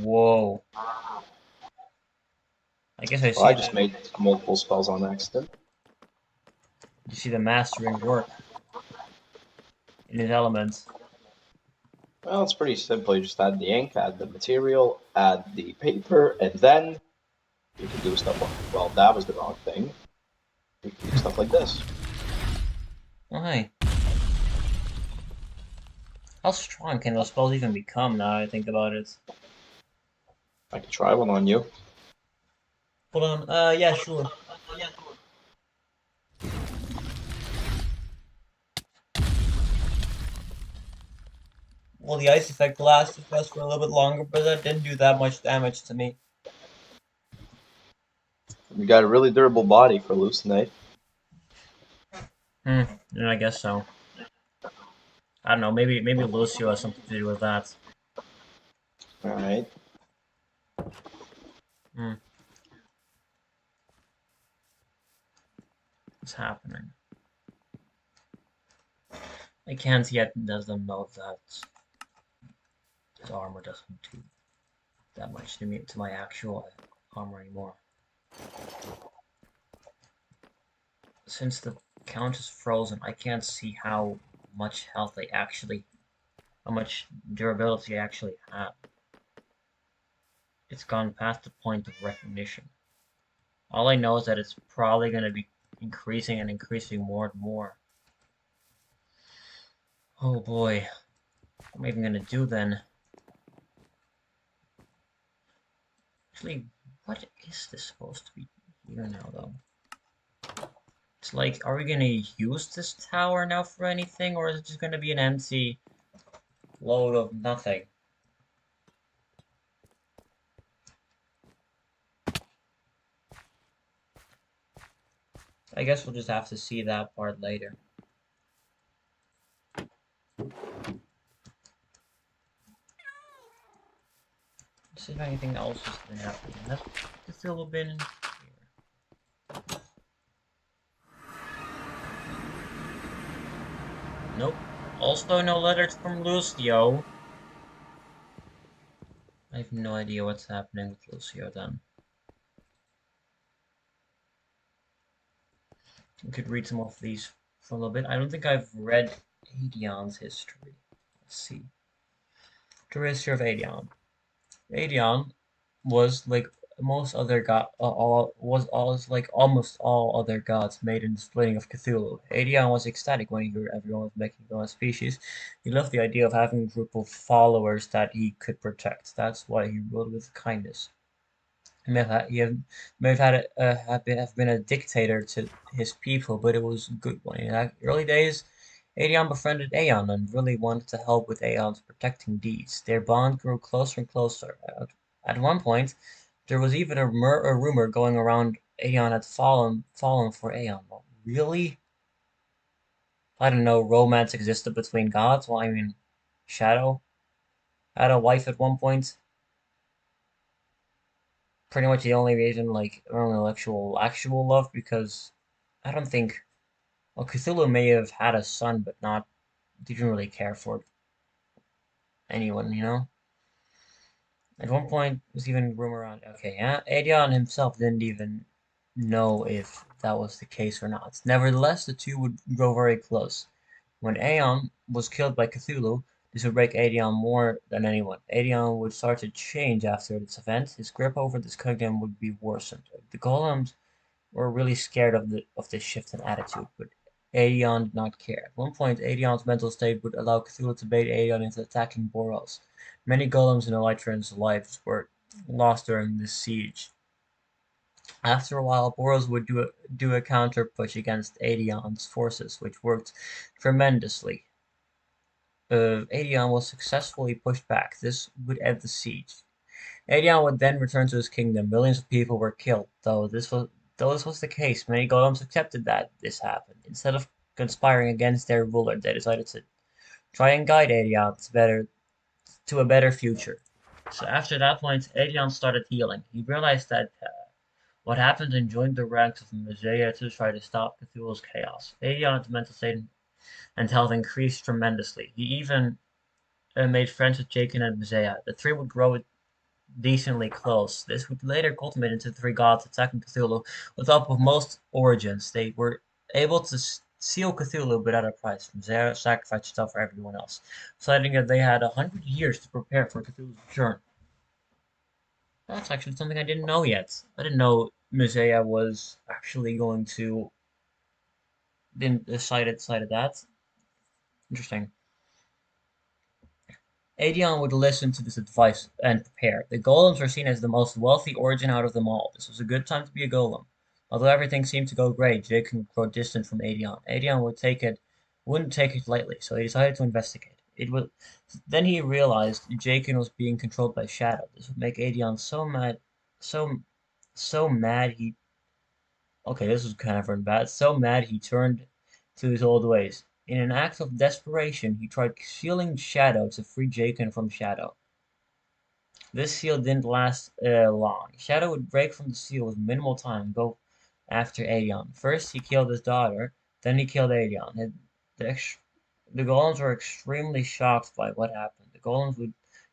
whoa. I guess I Well, I see just made multiple spells on accident. you see the mastering work in his elements. Well, it's pretty simple. You just add the ink, add the material, add the paper, and then you can do stuff like, well, that was the wrong thing. You can do stuff like this. Oh, hey. How strong can those spells even become now that I think about it? I can try one on you. Hold on, yeah, sure. Well, the ice effect lasted us for a little bit longer, but that didn't do that much damage to me. You got a really durable body for Lucinate. Yeah, I guess so. I don't know, maybe Lucio has something to do with that. Alright. Hmm, what's happening? I can't yet let them know that his armor doesn't do that much to me, to my actual armor anymore. Since the count is frozen, I can't see how much health how much durability I actually have. It's gone past the point of recognition. All I know is that it's probably going to be increasing and increasing more and more. Oh boy, what am I even going to do then? Actually, what is this supposed to be here now, though? It's like, are we going to use this tower now for anything, or is it just going to be an empty load of nothing? I guess we'll just have to see that part later. See if anything else has been happening. Has Cthulhu been in here? Nope. Also, no letters from Lucio. I have no idea what's happening with Lucio then. We could read some of these for a little bit. I don't think I've read Adion's history. Let's see. The history of Adion. Adion was like most other god, like almost all other gods made in the splitting of Cthulhu. Adion was ecstatic when he heard everyone was making their own species. He loved the idea of having a group of followers that he could protect. That's why he ruled with kindness. He may have been a dictator to his people, but it was a good one. In the early days, Aeon befriended Aeon and really wanted to help with Aeon's protecting deeds. Their bond grew closer and closer. At one point, there was even a rumor going around Aeon had fallen for Aeon. Well, really? I don't know. Romance existed between gods. Well, I mean, Shadow had a wife at one point. Pretty much the only reason, like, only actual love, because I don't think. Well, Cthulhu may have had a son, but not didn't really care for anyone, you know. At one point, was even rumor on. Okay, yeah, Aeon himself didn't even know if that was the case or not. Nevertheless, the two would grow very close. When Aeon was killed by Cthulhu, this would break Aeon more than anyone. Aeon would start to change after this event. His grip over this kingdom would be worsened. The golems were really scared of this shift in attitude, but Aeon did not care. At one point, Aeon's mental state would allow Cthulhu to bait Aeon into attacking Boros. Many golems in Elytran's lives were lost during this siege. After a while, Boros would do a counter push against Aeon's forces, which worked tremendously. Aeon was successfully pushed back. This would end the siege. Aeon would then return to his kingdom. Millions of people were killed, though this was the case. Many golems accepted that this happened. Instead of conspiring against their ruler, they decided to try and guide Aeon to a better future. So after that point, Aeon started healing. He realized that what happened and joined the ranks of Messiah to try to stop Cthulhu's chaos. Aeon's mental state and health increased tremendously. He even made friends with Jakin and Messiah. The three would grow decently close. This would later culminate into three gods attacking Cthulhu with the help of most origins. They were able to seal Cthulhu, but at a price. Messiah sacrificed stuff for everyone else, citing that they had 100 years to prepare for Cthulhu's return. That's actually something I didn't know yet. I didn't know Messiah was actually going to didn't decided that. Interesting. Aeon would listen to this advice and prepare. The golems were seen as the most wealthy origin out of them all. This was a good time to be a golem. Although everything seemed to go great, Jake would grow distant from Aeon. Aeon wouldn't take it lightly, so he decided to investigate. Then he realized Jakin was being controlled by Shadow. This would make Aeon so mad, so so mad he. Okay, this was kind of bad. So mad he turned to his old ways. In an act of desperation, he tried sealing Shadow to free Jakin from Shadow. This seal didn't last long. Shadow would break from the seal with minimal time and go after Aeon. First, he killed his daughter, then he killed Aeon. The golems were extremely shocked by what happened. The golems would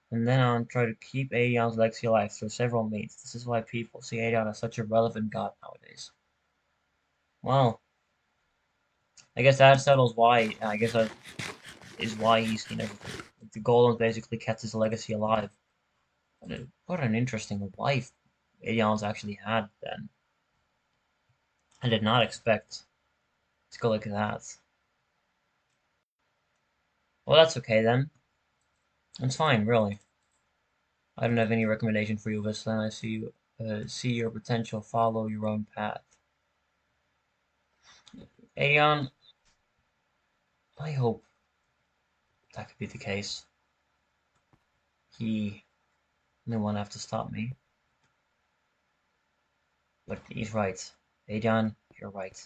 from then on try to keep Aeon's legacy alive through several means. This is why people see Aeon as such a relevant god nowadays. Well, I guess that settles why. I guess that is why he's seen as the golems basically kept his legacy alive. What an interesting life Aeon's actually had then. I did not expect to go like that. Well, that's okay then. It's fine, really. I don't have any recommendation for you, Vislan. I see your potential. Follow your own path. Aeon, I hope that could be the case. He won't have to stop me. But he's right. Aeon, you're right.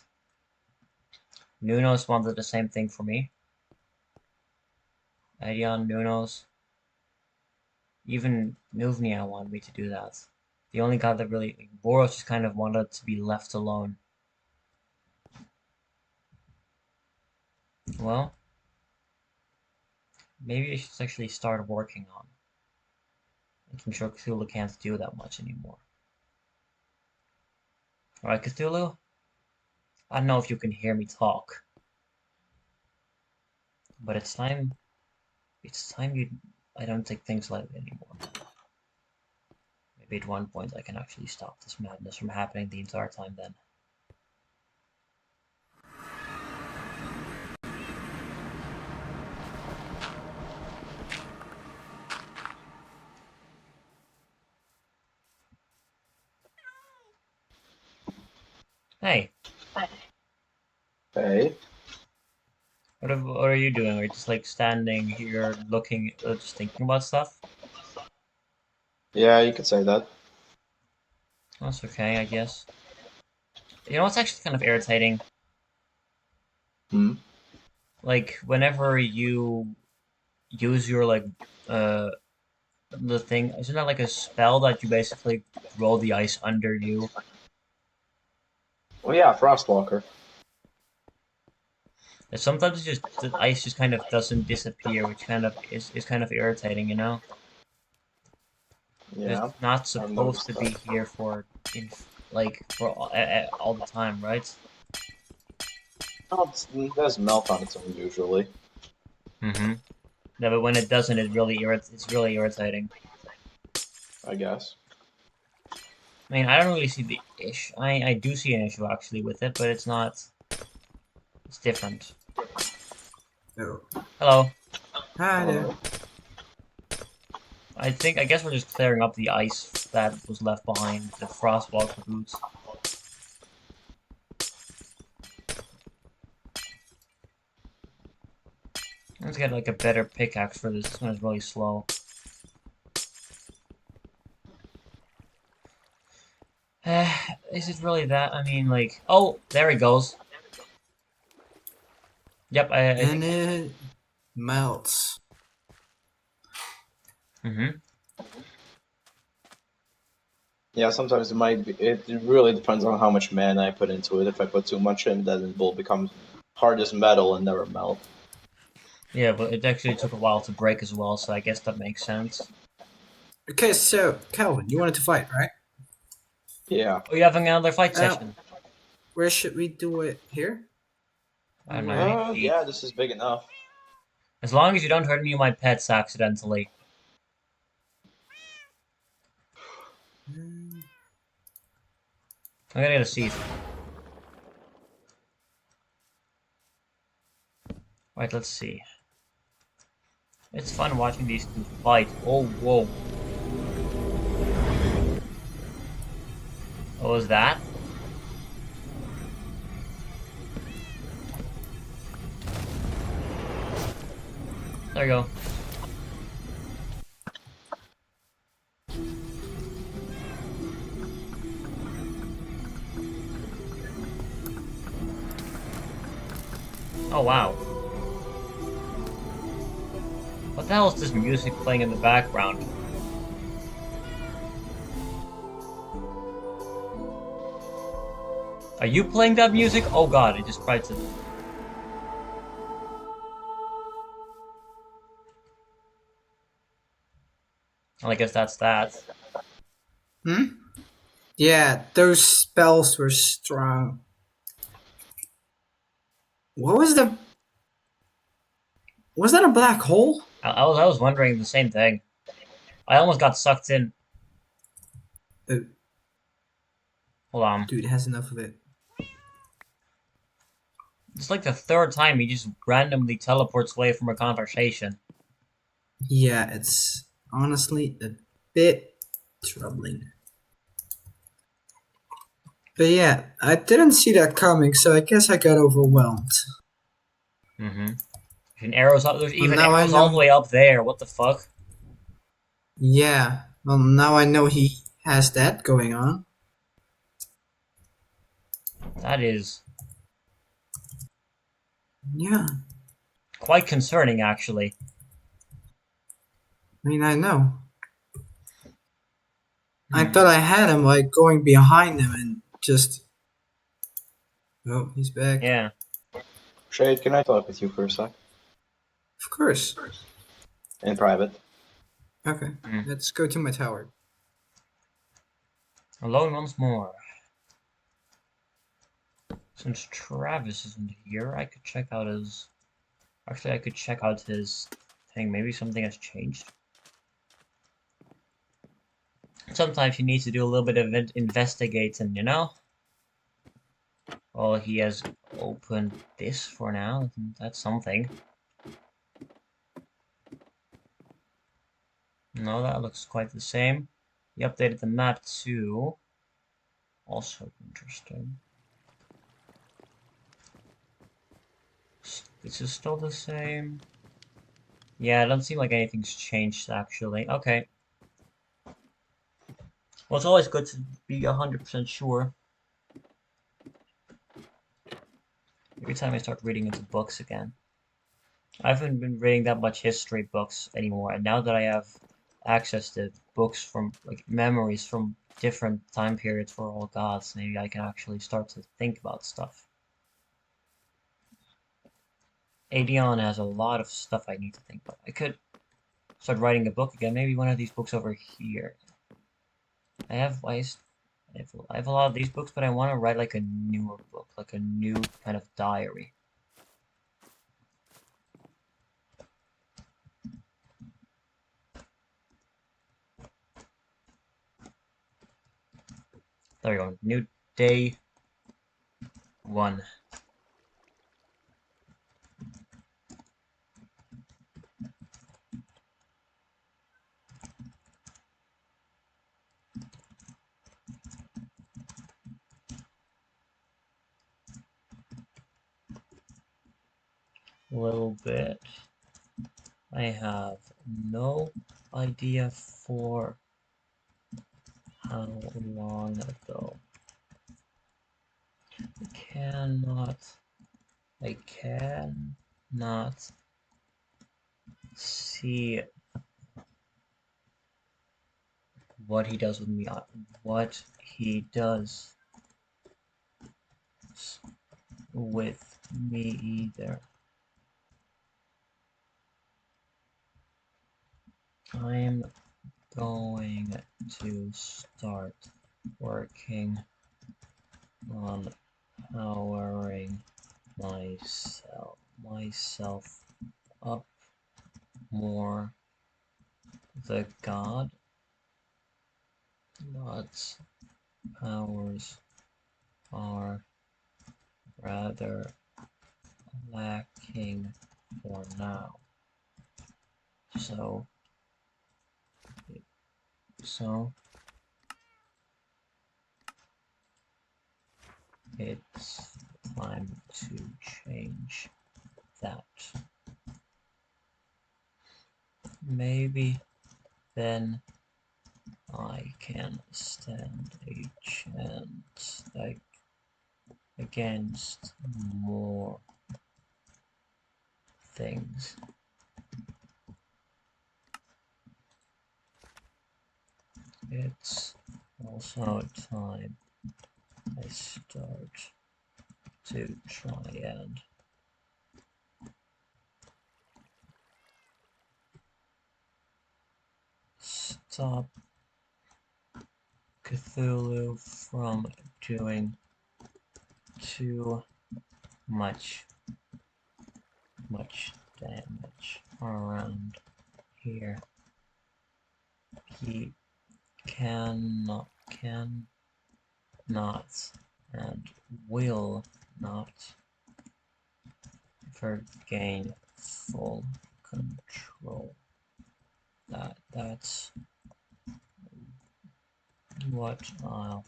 Nunos wanted the same thing for me. Aeon, Nunos, even Nuvnia wanted me to do that. The only god that really... Boros just kind of wanted to be left alone. Well, maybe I should actually start working on making sure Cthulhu can't do that much anymore. Alright, Cthulhu? I don't know if you can hear me talk. But it's time. It's time you. I don't take things lightly anymore. Maybe at one point I can actually stop this madness from happening the entire time. Then. Hey, Hey. what are you doing? Are you just like standing here looking, just thinking about stuff? Yeah, you could say that. That's okay, I guess. You know what's actually kind of irritating? Hmm. Like whenever you use your like uh the thing, isn't that like a spell that you basically roll the ice under you? Well, yeah, Frostwalker. And sometimes just the ice just kind of doesn't disappear, which kind of is kind of irritating, you know? Yeah, It's not I've supposed noticed to that. be here for like for all the time, right? Oh, it does melt on its own usually. Mm-hmm. No, but when it doesn't, it's really irritating. I guess. I mean, I don't really see the issue. I do see an issue actually with it, but it's not. It's different. Oh. Hello. Hi there. Hello. I guess we're just clearing up the ice that was left behind the Frostwalker boots. Let's get like a better pickaxe for this. This one is really slow. Is it really that? I mean, like, oh, there he goes. Yep, I And think. it melts. Mm-hmm. Yeah, sometimes it might be. It really depends on how much mana I put into it. If I put too much in, then it will become hard as metal and never melt. Yeah, but it actually took a while to break as well, so I guess that makes sense. Okay, so Calvin, you wanted to fight, right? Yeah. Oh, you having another fight Uh, session? where should we do it? Here? I Or don't know, where? maybe. Yeah, this is big enough. As long as you don't hurt any of my pets accidentally. Mm, I'm gonna get a seat. Right, let's see. It's fun watching these two fight. Oh, whoa. What was that? There you go. Oh, wow. What the hell is this music playing in the background? Are you playing that music? Oh god, it just tried to... Well, I guess that's that. Hmm? Yeah, those spells were strong. What was the... Was that a black hole? I was wondering the same thing. I almost got sucked in. Oh, Hold on. dude has enough of it. It's like the third time he just randomly teleports away from a conversation. Yeah, it's honestly a bit troubling. But yeah, I didn't see that coming, so I guess I got overwhelmed. Mm-hmm. And arrows up. There's Well, even now I arrows all the know. way up there. What the fuck? Yeah, well, now I know he has that going on. That is Yeah, quite concerning, actually. I mean, I know. I Hmm. thought I had him, like, going behind him and just. Oh, he's back. Yeah. Shade, can I talk with you for a sec? Of course. In private. Okay, Hmm. let's go to my tower. Alone once more. Since Travis isn't here, I could check out his Actually, I could check out his thing. Maybe something has changed. Sometimes he needs to do a little bit of investigating, you know? Well, he has opened this for now. That's something. No, that looks quite the same. He updated the map too. Also interesting. This is still the same. Yeah, it doesn't seem like anything's changed actually. Okay. Well, it's always good to be 100% sure. Every time I start reading into books again. I haven't been reading that much history books anymore, and now that I have access to books from, like, memories from different time periods for all gods, maybe I can actually start to think about stuff. Aeon has a lot of stuff I need to think about. I could start writing a book again, maybe one of these books over here. I have a lot of these books, but I want to write like a newer book, like a new kind of diary. There we go. New day 1. A little bit. I have no idea for how long ago. I cannot see what he does with me, what he does with me either. I'm going to start working on powering myself up more. The god God's powers are rather lacking for now. So it's time to change that. Maybe then I can stand a chance against more things. It's also time I start to try and stop Cthulhu from doing too much damage around here. He cannot and will not regain full control. That's what I'll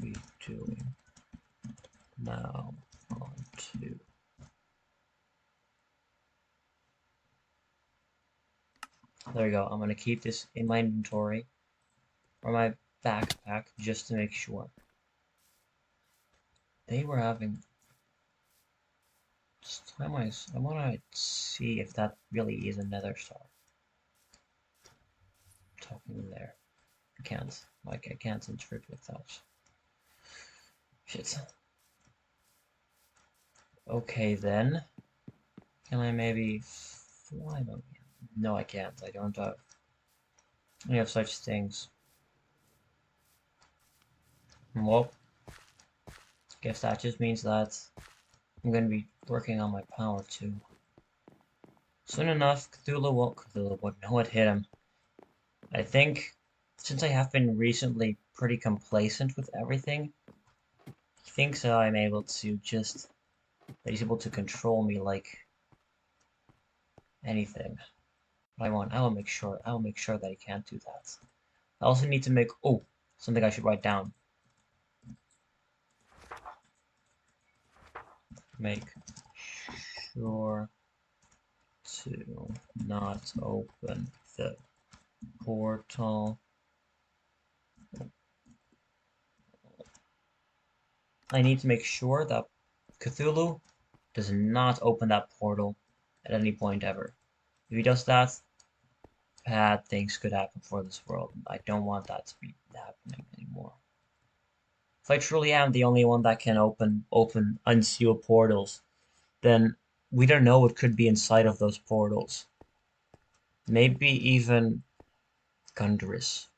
be doing now on to. There we go. I'm gonna keep this in my inventory or my backpack just to make sure. They were having I want to see if that really is a nether star. Talking there. I can't. Like, I can't interpret with that. Shit. Okay, then. Can I maybe fly? No, I can't. I don't have any of such things. Well, guess that just means that I'm going to be working on my power too. Soon enough, Cthulhu won't know what hit him. I think, since I have been recently pretty complacent with everything, he thinks that I'm able to that he's able to control me like anything. But I will make sure that he can't do that. I also need to make, something I should write down. Make sure to not open the portal. I need to make sure that Cthulhu does not open that portal at any point ever. If he does that, bad things could happen for this world. I don't want that to be happening anymore. If I truly am the only one that can unseal portals, then we don't know what could be inside of those portals. Maybe even Gundris.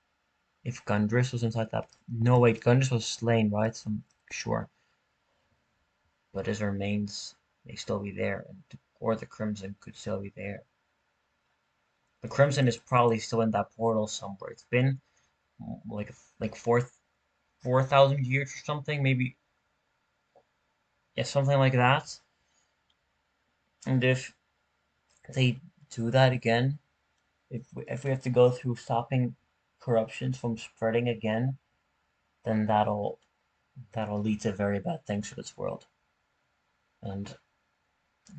If Gundris was inside that... No, wait, Gundris was slain, right? So I'm sure. But his remains may still be there, or the Crimson could still be there. The Crimson is probably still in that portal somewhere. It's been like 4,000 years or something, maybe. Yeah, something like that. And if they do that again, if we have to go through stopping corruptions from spreading again, then that'll lead to very bad things for this world. And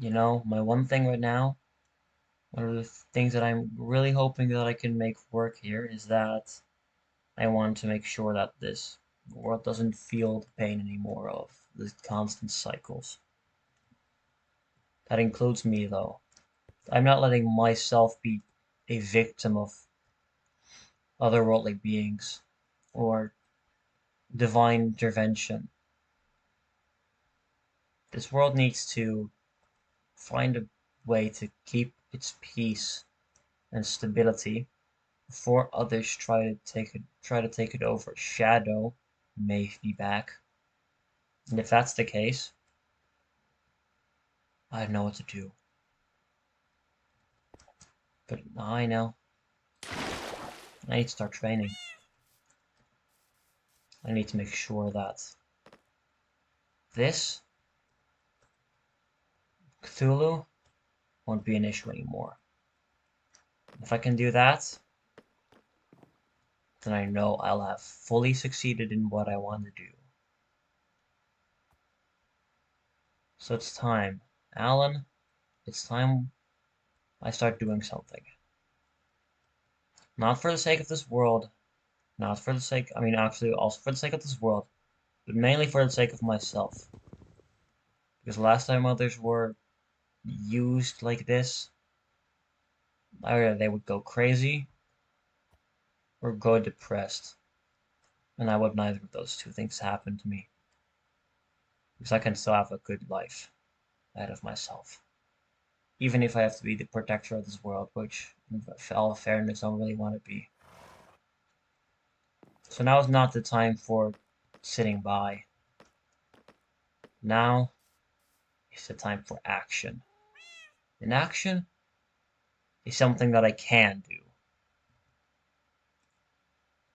my one thing right now, one of the things that I'm really hoping that I can make work here is that I want to make sure that this world doesn't feel the pain anymore of the constant cycles. That includes me, though. I'm not letting myself be a victim of otherworldly beings or divine intervention. This world needs to find a way to keep its peace and stability before others try to take it over. Shadow may be back, and if that's the case, I don't know what to do. But I know. I need to start training. I need to make sure that this Cthulhu won't be an issue anymore. If I can do that, then I know I'll have fully succeeded in what I want to do. So it's time. Alan, it's time I start doing something. Not for the sake of this world, not for the sake, actually also for the sake of this world, but mainly for the sake of myself. Because last time others were used like this, either they would go crazy or go depressed. And I would neither of those two things happen to me. Because I can still have a good life ahead of myself. Even if I have to be the protector of this world, which, in all fairness, I don't really want to be. So now is not the time for sitting by. Now is the time for action. And action is something that I can do.